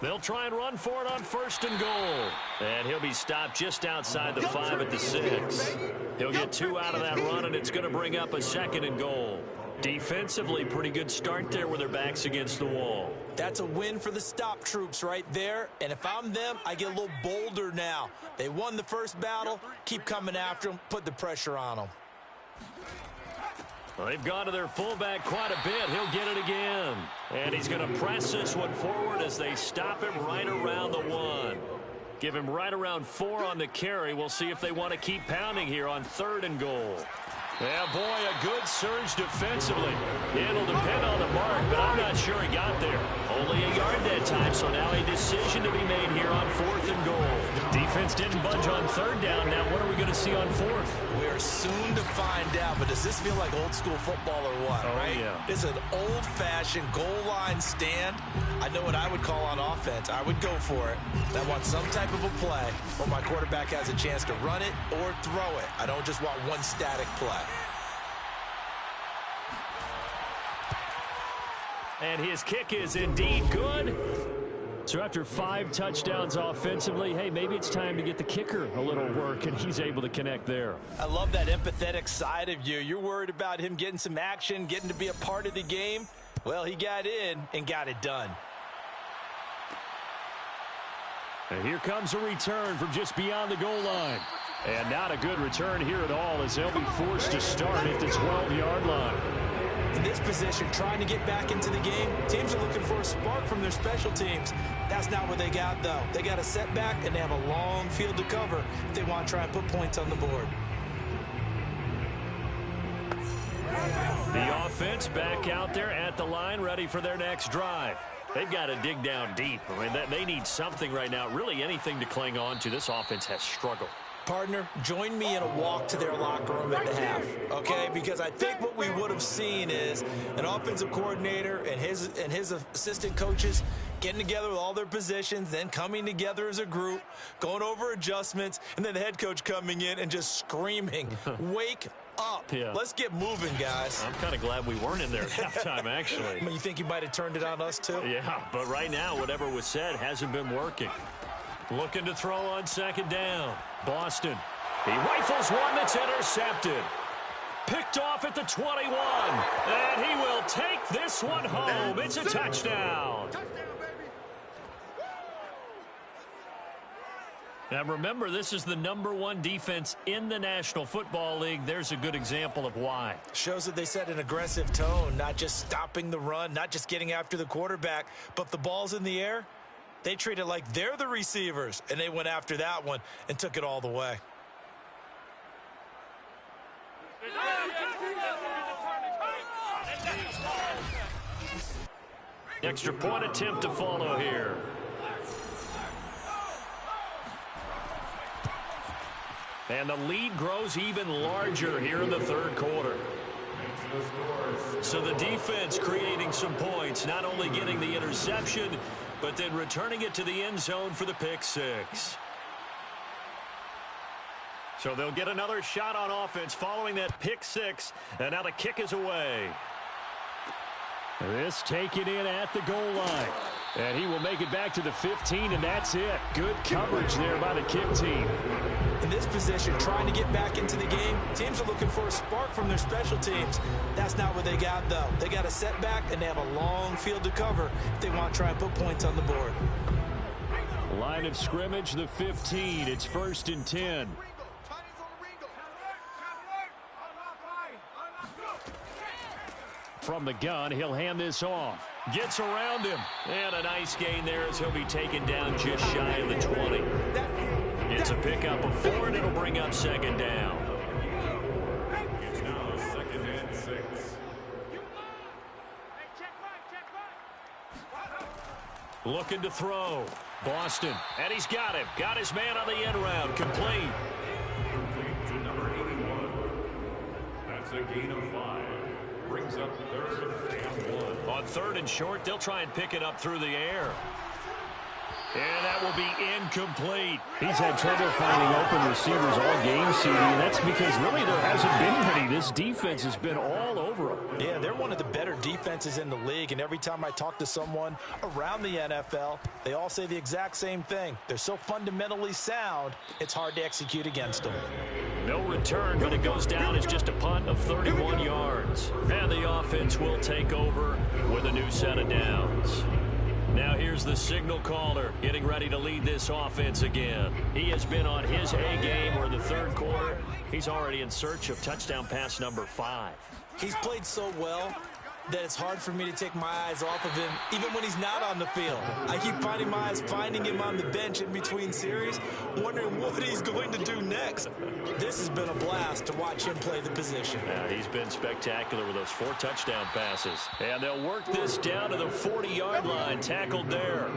Speaker 2: They'll try and run for it on 1st and goal. And he'll be stopped just outside the 5 at the 6. He'll get 2 out of that run, and it's going to bring up a 2nd and goal. Defensively, pretty good start there with their backs against the wall.
Speaker 3: That's a win for the stop troops right there. And if I'm them, I get a little bolder now. They won the first battle. Keep coming after them. Put the pressure on them.
Speaker 2: Well, they've gone to their fullback quite a bit. He'll get it again. And he's going to press this one forward as they stop him right around the 1. Give him right around 4 on the carry. We'll see if they want to keep pounding here on 3rd and goal. Yeah, boy, a good surge defensively. It'll depend on the mark, but I'm not sure he got there. Only a yard that time, so now a decision to be made here on 4th and goal. Defense didn't budge on 3rd down. Now what are we going to see on 4th?
Speaker 3: We're soon to find out, but does this feel like old school football or what, right?
Speaker 2: Yeah.
Speaker 3: It's an old-fashioned goal line stand. I know what I would call on offense. I would go for it. I want some type of a play where my quarterback has a chance to run it or throw it. I don't just want one static play.
Speaker 2: And his kick is indeed good.
Speaker 5: So after 5 touchdowns offensively, hey, maybe it's time to get the kicker a little work, and he's able to connect there.
Speaker 3: I love that empathetic side of you. You're worried about him getting some action, getting to be a part of the game. Well, he got in and got it done.
Speaker 5: And here comes a return from just beyond the goal line. And not a good return here at all, as they'll be forced to start at the 12-yard line.
Speaker 3: In this position, trying to get back into the game, teams are looking for a spark from their special teams. That's not what they got, though. They got a setback, and they have a long field to cover if they want to try and put points on the board.
Speaker 2: The offense back out there at the line, ready for their next drive. They've got to dig down deep. I mean, they need something right now, really anything to cling on to. This offense has struggled.
Speaker 3: Partner, join me in a walk to their locker room at the half, okay? Because I think what we would have seen is an offensive coordinator and his assistant coaches getting together with all their positions, then coming together as a group, going over adjustments, and then the head coach coming in and just screaming, wake up. Yeah. Let's get moving, guys.
Speaker 2: I'm kind of glad we weren't in there at halftime, actually.
Speaker 3: You think you might have turned it on us, too?
Speaker 2: Yeah, but right now, whatever was said hasn't been working. Looking to throw on second down. Boston. He rifles one that's intercepted. Picked off at the 21. And he will take this one home. It's a touchdown. Now remember, this is the #1 defense in the National Football League. There's a good example of why.
Speaker 3: Shows that they set an aggressive tone, not just stopping the run, not just getting after the quarterback, but if the ball's in the air, they treat it like they're the receivers, and they went after that one and took it all the way.
Speaker 2: Extra point attempt to follow here. And the lead grows even larger here in the third quarter. So the defense creating some points, not only getting the interception, but then returning it to the end zone for the pick six. So they'll get another shot on offense following that pick six, and now the kick is away. This taken in at the goal line. And he will make it back to the 15, and that's it. Good coverage there by the kick team.
Speaker 3: In this position, trying to get back into the game, teams are looking for a spark from their special teams. That's not what they got, though. They got a setback, and they have a long field to cover if they want to try and put points on the board.
Speaker 2: Line of scrimmage, the 15. It's 1st and 10. From the gun, he'll hand this off. Gets around him. And a nice gain there as he'll be taken down just shy of the 20. It's a pickup of 4, and it'll bring up second down.
Speaker 4: It's now 2nd and 6.
Speaker 2: Looking to throw. Boston. And he's got him. Got his man on the end round. Complete.
Speaker 4: Complete to number 81. That's a gain of 5. Brings up 3rd and 1.
Speaker 2: On 3rd and short, they'll try and pick it up through the air. And that will be incomplete.
Speaker 5: He's had trouble finding open receivers all game, CD, and that's because really there hasn't been any. This defense has been all over them.
Speaker 3: Yeah, they're one of the better defenses in the league, and every time I talk to someone around the NFL, they all say the exact same thing. They're so fundamentally sound, it's hard to execute against them.
Speaker 2: No return, but it goes down as just a punt of 31 yards. And the offense will take over with a new set of downs. Now here's the signal caller getting ready to lead this offense again. He has been on his A game, or in the third quarter, he's already in search of touchdown pass number 5.
Speaker 3: He's played so well that it's hard for me to take my eyes off of him, even when he's not on the field. I keep finding my eyes finding him on the bench in between series, wondering what he's going to do next. This has been a blast to watch him play the position.
Speaker 2: Yeah, he's been spectacular with those 4 touchdown passes. And they'll work this down to the 40-yard line, tackled there.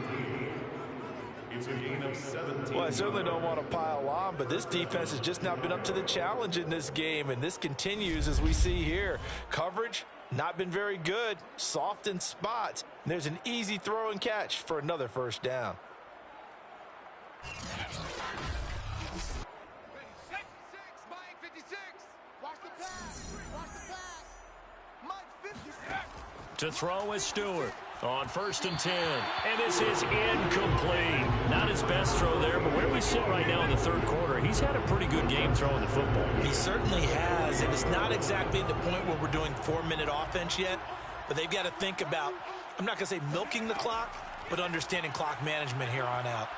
Speaker 4: It's a gain of 17.
Speaker 3: Well, I certainly don't want to pile on, but this defense has just not been up to the challenge in this game, and this continues as we see here. Coverage, not been very good, soft in spots. And there's an easy throw and catch for another first down.
Speaker 2: To throw is Stewart on 1st and 10. And this is incomplete. Not his best throw there, but where we sit right now in the third quarter, he's had a pretty good game throwing the football.
Speaker 3: He certainly has, and it's not exactly at the point where we're doing 4-minute offense yet, but they've got to think about, I'm not going to say milking the clock, but understanding clock management here on out.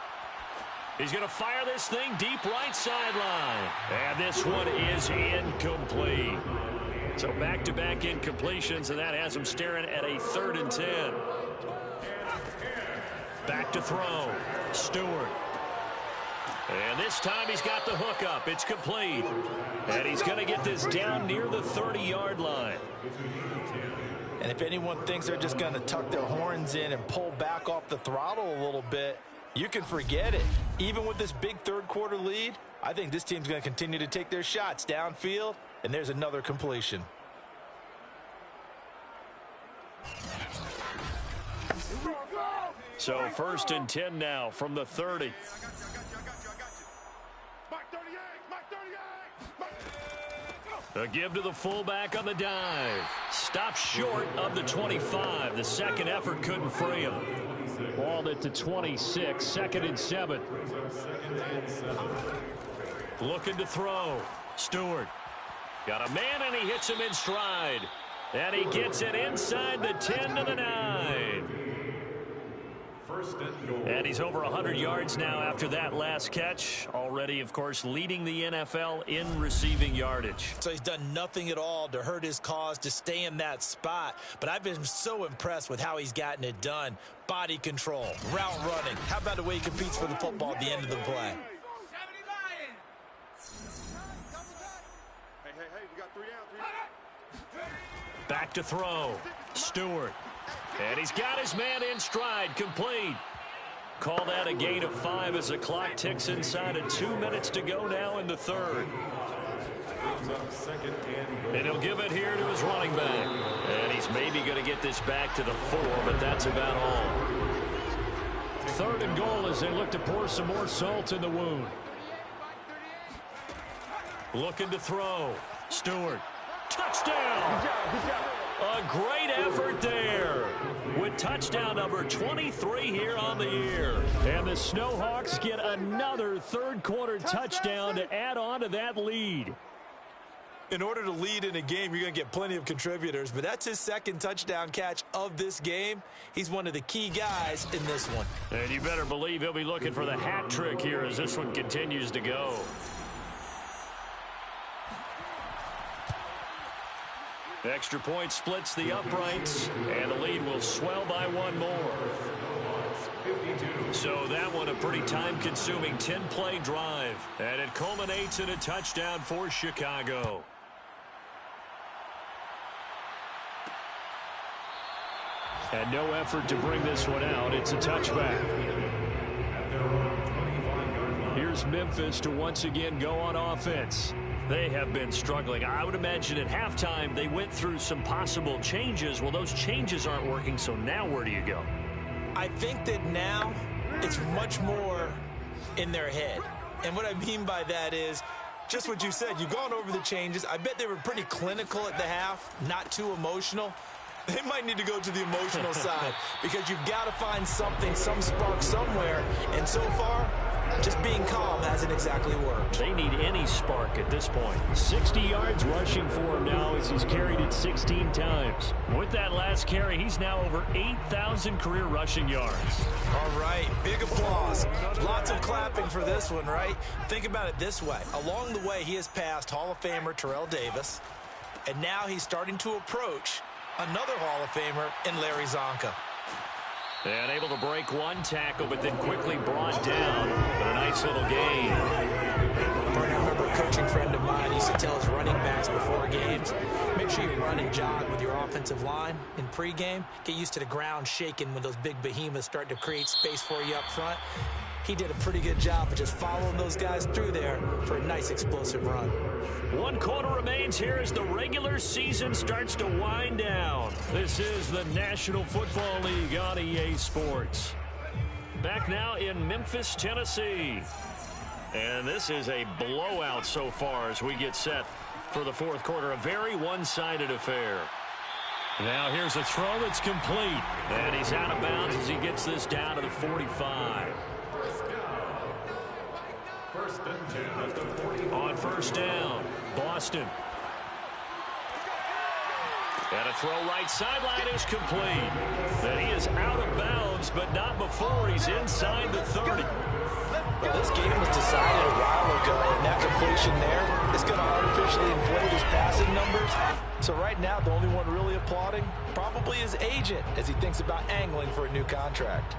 Speaker 2: He's going to fire this thing deep right sideline. And this one is incomplete. So back-to-back incompletions, and that has him staring at a 3rd and 10. Back to throw. Stewart. And this time he's got the hook up. It's complete. And he's going to get this down near the 30-yard line.
Speaker 3: And if anyone thinks they're just going to tuck their horns in and pull back off the throttle a little bit, you can forget it. Even with this big third quarter lead, I think this team's going to continue to take their shots downfield, and there's another completion.
Speaker 2: So 1st and 10 now from the 30. A give to the fullback on the dive. Stopped short of the 25. The second effort couldn't free him.
Speaker 5: Balled it to 26, 2nd and 7.
Speaker 2: Looking to throw. Stewart. Got a man, and he hits him in stride. And he gets it inside the 10 to the 9. And he's over 100 yards now after that last catch. Already, of course, leading the NFL in receiving yardage.
Speaker 3: So he's done nothing at all to hurt his cause, to stay in that spot. But I've been so impressed with how he's gotten it done. Body control, route running. How about the way he competes for the football at the end of the play?
Speaker 2: Back to throw. Stewart. And he's got his man in stride, complete. Call that a gain of 5 as the clock ticks inside of 2 minutes to go now in the 3rd. And he'll give it here to his running back. And he's maybe going to get this back to the 4, but that's about all.
Speaker 5: 3rd and goal as they look to pour some more salt in the wound.
Speaker 2: Looking to throw. Stewart. Touchdown! A great effort there with touchdown number 23 here on the year.
Speaker 5: And the Snowhawks get another third-quarter touchdown to add on to that lead.
Speaker 3: In order to lead in a game, you're going to get plenty of contributors, but that's his 2nd touchdown catch of this game. He's one of the key guys in this one.
Speaker 2: And you better believe he'll be looking for the hat trick here as this one continues to go. Extra point splits the uprights, and the lead will swell by 1 more. So that one a pretty time-consuming 10-play drive, and it culminates in a touchdown for Chicago.
Speaker 5: And no effort to bring this one out. It's a touchback. Here's Memphis to once again go on offense.
Speaker 2: They have been struggling. I would imagine at halftime they went through some possible changes. Well, those changes aren't working, so now where do you go?
Speaker 3: I think that now it's much more in their head. And what I mean by that is just what you said. You've gone over the changes. I bet they were pretty clinical at the half, not too emotional. They might need to go to the emotional side because you've got to find something, some spark somewhere. And so far, just being calm hasn't exactly worked.
Speaker 2: They need any spark at this point.
Speaker 5: 60 yards rushing for him now as he's carried it 16 times.
Speaker 2: With that last carry, he's now over 8,000 career rushing yards.
Speaker 3: All right, big applause. Lots of clapping for this one, right? Think about it this way. Along the way, he has passed Hall of Famer Terrell Davis, and now he's starting to approach another Hall of Famer in Larry Zonka.
Speaker 2: And able to break one tackle, but then quickly brought down. But a nice little gain.
Speaker 3: I remember a coaching friend of mine used to tell his running backs before games, make sure you run and jog with your offensive line in pregame. Get used to the ground shaking when those big behemoths start to create space for you up front. He did a pretty good job of just following those guys through there for a nice explosive run.
Speaker 2: 1 quarter remains here as the regular season starts to wind down. This is the National Football League on EA Sports. Back now in Memphis, Tennessee. And this is a blowout so far as we get set for the 4th quarter. A very one-sided affair. Now here's a throw that's complete. And he's out of bounds as he gets this down to the 45. On 1st down, Boston. And a throw right sideline is complete. And he is out of bounds, but not before he's inside the 30.
Speaker 3: Well, this game was decided a while ago, and that completion there is going to artificially inflate his passing numbers. So right now, the only one really applauding probably his agent as he thinks about angling for a new contract.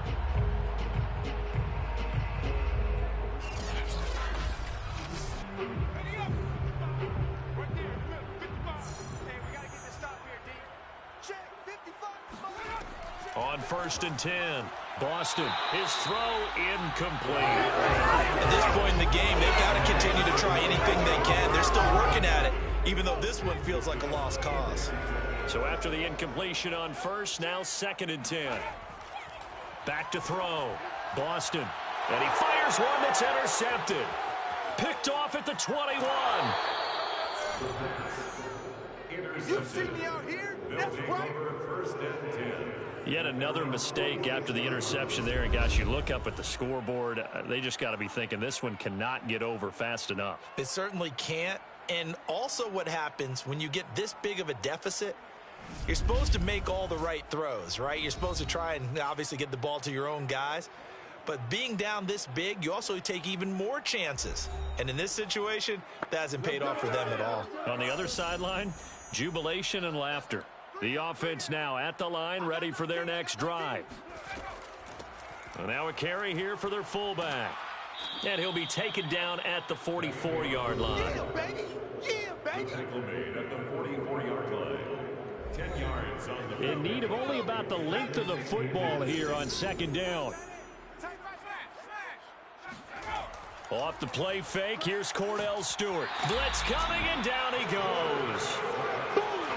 Speaker 2: On 1st and 10, Boston, his throw incomplete.
Speaker 3: At this point in the game, they've got to continue to try anything they can. They're still working at it, even though this one feels like a lost cause.
Speaker 2: So after the incompletion on first, now 2nd and 10. Back to throw. Boston. And he fires one that's intercepted. Picked off at the 21.
Speaker 6: You see me out here? That's right.
Speaker 4: First and 10.
Speaker 2: Yet another mistake after the interception there. And, guys, you look up at the scoreboard. They just got to be thinking this one cannot get over fast enough.
Speaker 3: It certainly can't. And also what happens when you get this big of a deficit, you're supposed to make all the right throws, right? You're supposed to try and obviously get the ball to your own guys. But being down this big, you also take even more chances. And in this situation, that hasn't paid off for them at all.
Speaker 2: On the other sideline, jubilation and laughter. The offense now at the line, ready for their next drive. And now a carry here for their fullback. And he'll be taken down at the 44-yard line.
Speaker 6: Yeah, baby. Yeah, baby.
Speaker 4: Tackle made at the 44-yard line. 10 yards on the
Speaker 2: In need of only about the length of the football here on 2nd down. Off the play fake, here's Cordell Stewart. Blitz coming, and down he goes.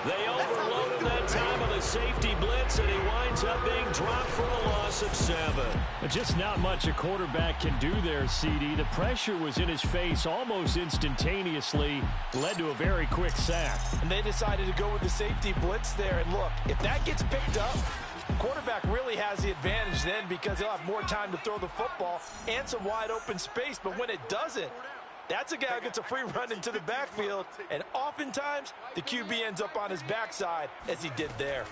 Speaker 2: They overload him that time with a safety blitz, and he winds up being dropped for a loss of 7. Just not much a quarterback can do there, CD. The pressure was in his face almost instantaneously, led to a very quick sack.
Speaker 3: And they decided to go with the safety blitz there. And look, if that gets picked up, quarterback really has the advantage then because he'll have more time to throw the football and some wide open space. But when it doesn't, that's a guy who gets a free run into the backfield. And oftentimes, the QB ends up on his backside as he did there.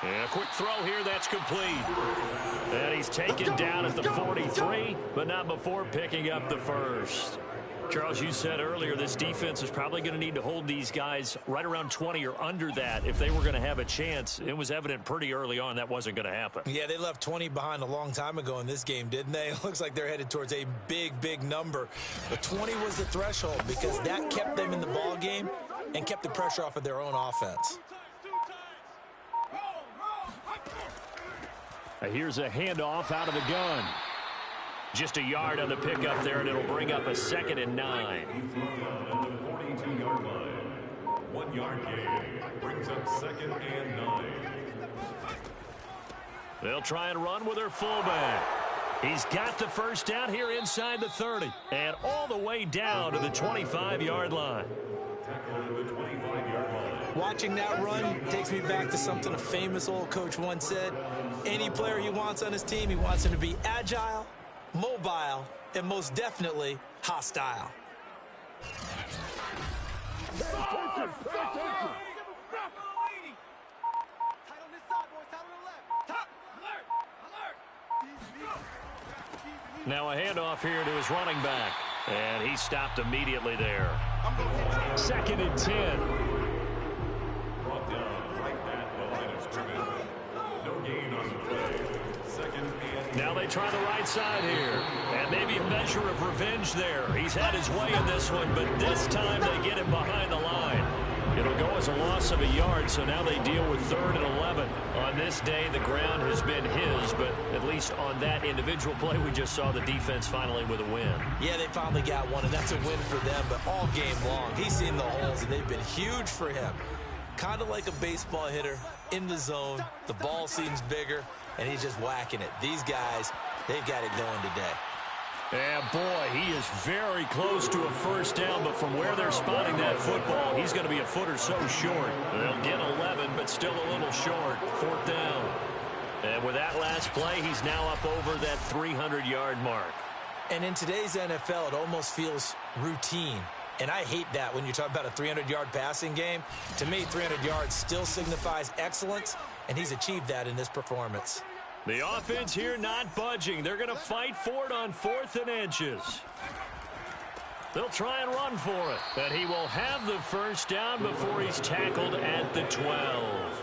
Speaker 2: And a quick throw here, that's complete. And he's taken down at the 43, but not before picking up the first. Charles, you said earlier this defense is probably going to need to hold these guys right around 20 or under that if they were going to have a chance. It was evident pretty early on that wasn't going to happen.
Speaker 3: Yeah, they left 20 behind a long time ago in this game, didn't they? It looks like they're headed towards a big, big number. But 20 was the threshold because that kept them in the ball game and kept the pressure off of their own offense.
Speaker 2: Here's a handoff out of the gun. Just a yard on the pickup there, and it'll bring up a 2nd and 9.
Speaker 4: At the 42-yard line. 1 yard gain brings up 2nd and 9.
Speaker 2: They'll try and run with their fullback. He's got the first down here inside the 30 and all the way down to the 25-yard line.
Speaker 4: Tackle at the 25-yard line.
Speaker 3: Watching that run takes me back to something a famous old coach once said. Any player he wants on his team, he wants him to be agile, mobile, and most definitely hostile.
Speaker 2: Now a handoff here to his running back, and he stopped immediately there. 2nd and 10.
Speaker 4: Brought down right at the line of scrimmage. No gain on the play. 2nd and
Speaker 2: Now they try the right side here, and maybe a measure of revenge there. He's had his way in this one, but this time they get him behind the line. It'll go as a loss of a yard, so now they deal with 3rd and 11. On this day, the ground has been his, but at least on that individual play, we just saw the defense finally with a win.
Speaker 3: Yeah, they finally got one, and that's a win for them, but all game long, he's seen the holes, and they've been huge for him. Kind of like a baseball hitter in the zone. The ball seems bigger, and he's just whacking it. These guys, they've got it going today.
Speaker 2: And boy, he is very close to a first down, but from where they're spotting that football, he's going to be a foot or so short. They'll get 11, but still a little short. 4th down. And with that last play, he's now up over that 300-yard mark.
Speaker 3: And in today's NFL, it almost feels routine. And I hate that when you talk about a 300-yard passing game. To me, 300 yards still signifies excellence, and he's achieved that in this performance.
Speaker 2: The offense here not budging. They're going to fight for it on 4th and inches. They'll try and run for it. But he will have the first down before he's tackled at the 12.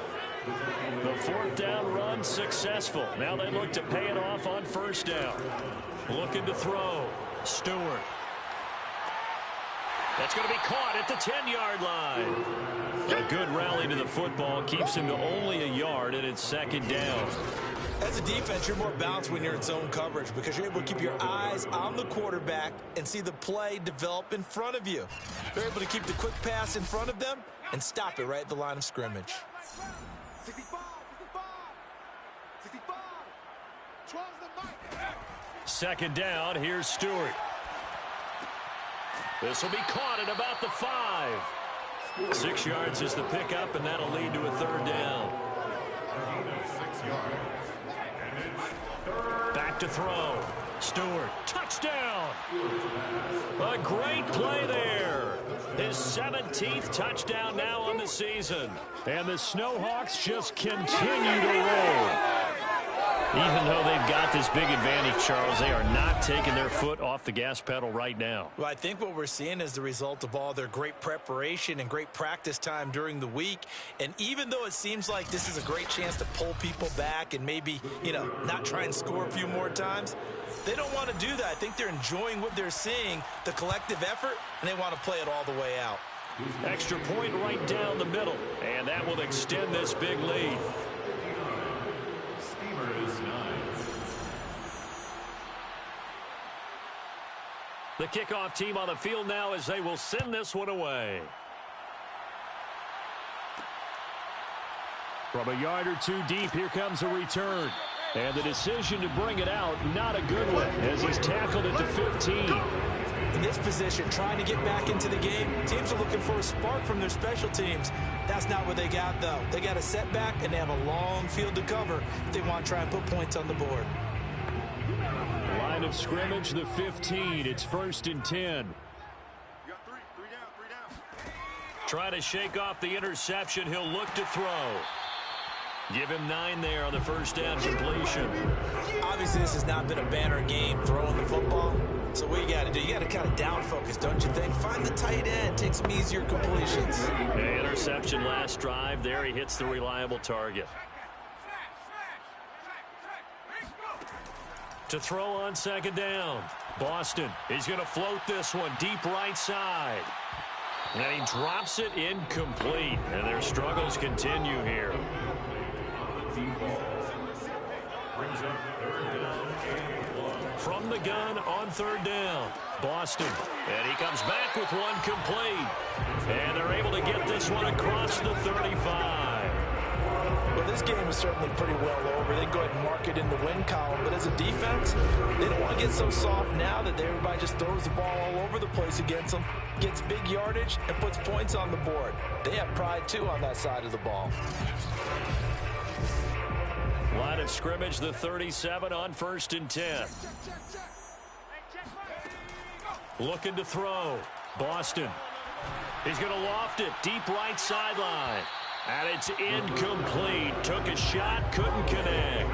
Speaker 2: The 4th down run successful. Now they look to pay it off on 1st down. Looking to throw. Stewart. That's going to be caught at the 10-yard line. A good rally to the football. Keeps him to only a yard, and it's 2nd down.
Speaker 3: As a defense, you're more balanced when you're in zone coverage because you're able to keep your eyes on the quarterback and see the play develop in front of you. They're able to keep the quick pass in front of them and stop it right at the line of scrimmage.
Speaker 6: 65, 65, 12 the mic.
Speaker 2: 2nd down, here's Stewart. This will be caught at about the 5. 6 yards is the pickup, and that'll lead to a 3rd down. Back to throw. Stewart, touchdown. A great play there. His 17th touchdown now on the season. And the Snowhawks just continue to roll. Even though they've got this big advantage, Charles, they are not taking their foot off the gas pedal right now.
Speaker 3: Well, I think what we're seeing is the result of all their great preparation and great practice time during the week. And even though it seems like this is a great chance to pull people back and maybe, not try and score a few more times, they don't want to do that. I think they're enjoying what they're seeing, the collective effort, and they want to play it all the way out.
Speaker 2: Extra point right down the middle, and that will extend this big lead. The kickoff team on the field now as they will send this one away. From a yard or two deep, here comes a return. And the decision to bring it out, not a good one, as he's tackled at the 15.
Speaker 3: In this position, trying to get back into the game, teams are looking for a spark from their special teams. That's not what they got, though. They got a setback, and they have a long field to cover if they want to try and put points on the board.
Speaker 2: Line of scrimmage, the 15. It's 1st and 10.
Speaker 6: You got three down.
Speaker 2: Trying to shake off the interception. He'll look to throw. Give him 9 there on the 1st down completion.
Speaker 3: Obviously, this has not been a banner game throwing the football. So what you got to do, you got to kind of down focus, don't you think? Find the tight end, take some easier completions.
Speaker 2: The interception last drive. There he hits the reliable target. To throw on 2nd down. Boston, he's going to float this one deep right side. And he drops it incomplete. And their struggles continue here. From the gun on 3rd down. Boston. And he comes back with one complete. And they're able to get this one across the 35.
Speaker 3: Well, this game is certainly pretty well over. They can go ahead and mark it in the win column. But as a defense, they don't want to get so soft now that everybody just throws the ball all over the place against them, gets big yardage, and puts points on the board. They have pride, too, on that side of the ball.
Speaker 2: Line of scrimmage, the 37 on 1st and 10. Looking to throw. Boston. He's going to loft it deep right sideline. And it's incomplete. Took a shot, couldn't connect.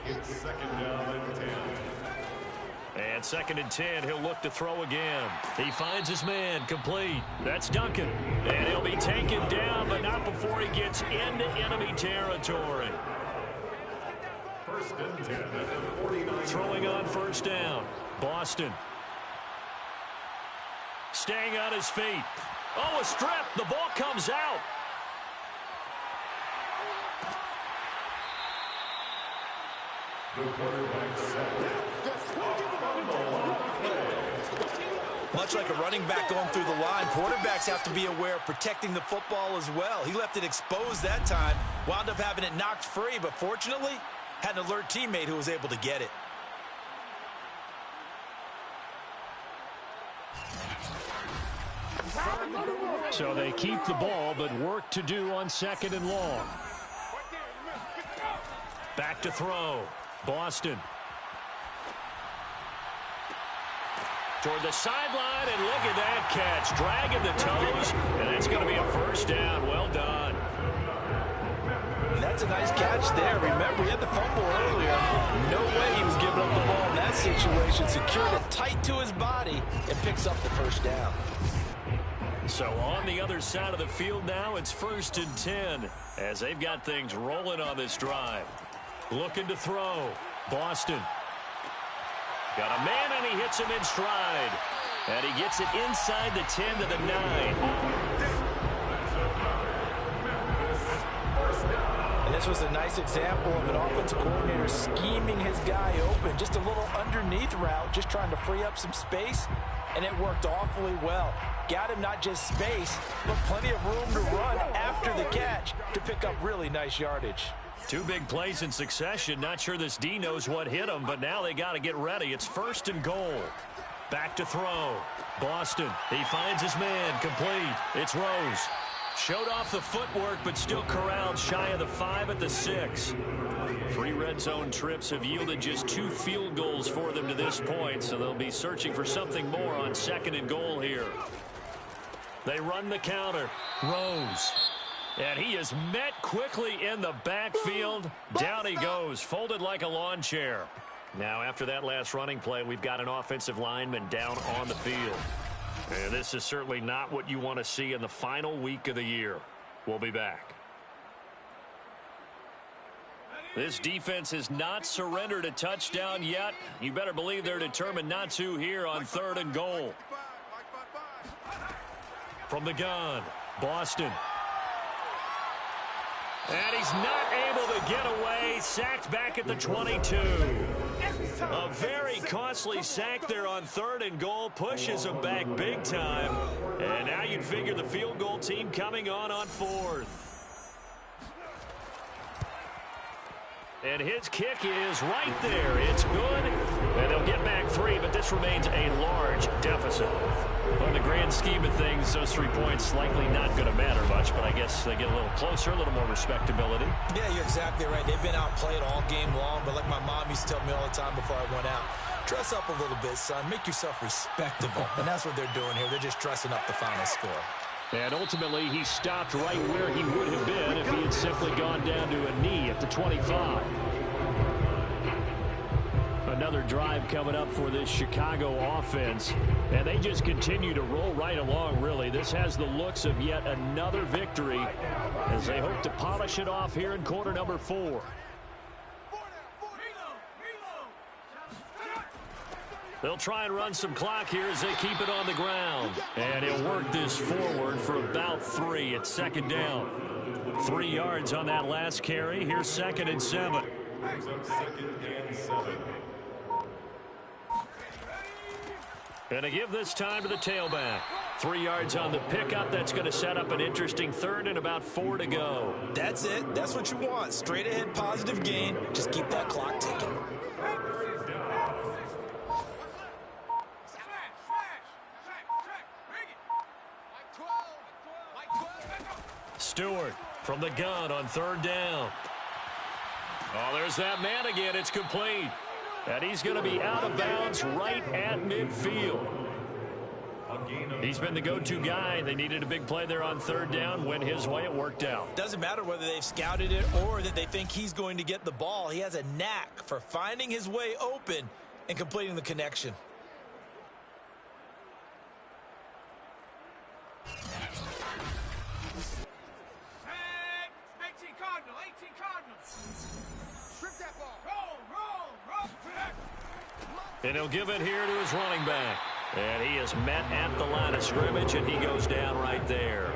Speaker 4: It's 2nd down and 10.
Speaker 2: And 2nd and 10, he'll look to throw again. He finds his man, complete. That's Duncan. And he'll be taken down, but not before he gets into enemy territory.
Speaker 4: 1st and 10 at the 49.
Speaker 2: Throwing on 1st down. Boston. Staying on his feet. Oh, a strip. The ball comes out.
Speaker 4: The quarterback set.
Speaker 3: Much like a running back going through the line, quarterbacks have to be aware of protecting the football as well. He left it exposed that time, wound up having it knocked free, but fortunately, had an alert teammate who was able to get it.
Speaker 2: So they keep the ball, but work to do on 2nd and long. Back to throw. Boston. Toward the sideline, and look at that catch. Dragging the toes, and that's going to be a 1st down. Well done.
Speaker 3: That's a nice catch there. Remember, he had the fumble earlier. No way he was giving up the ball in that situation. Secured it tight to his body and picks up the 1st down.
Speaker 2: So on the other side of the field now, it's 1st and 10 as they've got things rolling on this drive. Looking to throw. Boston. Got a man, and he hits him in stride. And he gets it inside the 10 to the 9.
Speaker 3: And this was a nice example of an offensive coordinator scheming his guy open. Just a little underneath route, just trying to free up some space, and it worked awfully well. Got him not just space, but plenty of room to run after the catch to pick up really nice yardage.
Speaker 2: Two big plays in succession. Not sure this D knows what hit him, but now they got to get ready. It's 1st and goal. Back to throw. Boston. He finds his man. Complete. It's Rose. Showed off the footwork, but still corralled shy of the 5 at the 6. 3 red zone trips have yielded just 2 field goals for them to this point, so they'll be searching for something more on 2nd and goal here. They run the counter. Rose. And he is met quickly in the backfield. Down he goes, folded like a lawn chair. Now, after that last running play, we've got an offensive lineman down on the field. And this is certainly not what you want to see in the final week of the year. We'll be back. This defense has not surrendered a touchdown yet. You better believe they're determined not to here on 3rd and goal. From the gun, Boston. And he's not able to get away. Sacked back at the 22. A very costly sack there on 3rd and goal. Pushes him back big time. And now you'd figure the field goal team coming on 4th. And his kick is right there. It's good. And they'll get back 3, but this remains a large deficit. On the grand scheme of things, those 3 points likely not going to matter much, but I guess they get a little closer, a little more respectability.
Speaker 3: Yeah, you're exactly right. They've been outplayed all game long, but like my mom used to tell me all the time before I went out, dress up a little bit, son. Make yourself respectable. And that's what they're doing here. They're just dressing up the final score.
Speaker 2: And ultimately, he stopped right where he would have been if he had simply gone down to a knee at the 25. Another drive coming up for this Chicago offense. And they just continue to roll right along, really. This has the looks of yet another victory as they hope to polish it off here in quarter number 4. They'll try and run some clock here as they keep it on the ground. And he'll work this forward for about 3 at 2nd down. 3 yards on that last carry. Here's 2nd and 7. And to give this time to the tailback. 3 yards on the pickup. That's going to set up an interesting 3rd and about 4 to go.
Speaker 3: That's it. That's what you want. Straight ahead positive gain. Just keep that clock ticking.
Speaker 2: Stewart from the gun on 3rd down. Oh, there's that man again. It's complete. And he's going to be out of bounds right at midfield. He's been the go-to guy. They needed a big play there on 3rd down. Went his way. It worked out.
Speaker 3: Doesn't matter whether they've scouted it or that they think he's going to get the ball. He has a knack for finding his way open and completing the connection.
Speaker 2: And he'll give it here to his running back. And he is met at the line of scrimmage, and he goes down right there.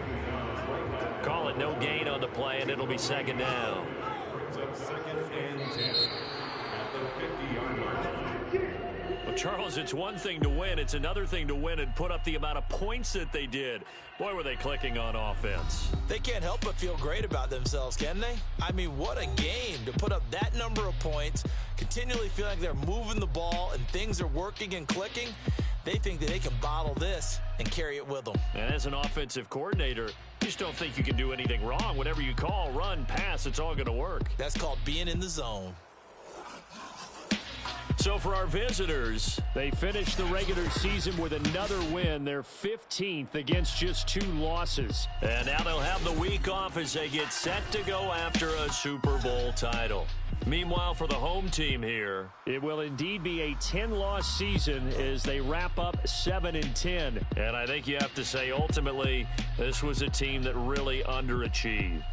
Speaker 2: Call it no gain on the play, and it'll be 2nd down. Well, Charles, it's one thing to win. It's another thing to win and put up the amount of points that they did. Boy, were they clicking on offense.
Speaker 3: They can't help but feel great about themselves, can they? I mean, what a game to put up that number of points, continually feel like they're moving the ball and things are working and clicking. They think that they can bottle this and carry it with them.
Speaker 2: And as an offensive coordinator, you just don't think you can do anything wrong. Whatever you call, run, pass, it's all going to work.
Speaker 3: That's called being in the zone.
Speaker 2: So for our visitors, they finished the regular season with another win. They're 15th against just 2 losses. And now they'll have the week off as they get set to go after a Super Bowl title. Meanwhile, for the home team here, it will indeed be a 10-loss season as they wrap up 7-10. And I think you have to say, ultimately, this was a team that really underachieved.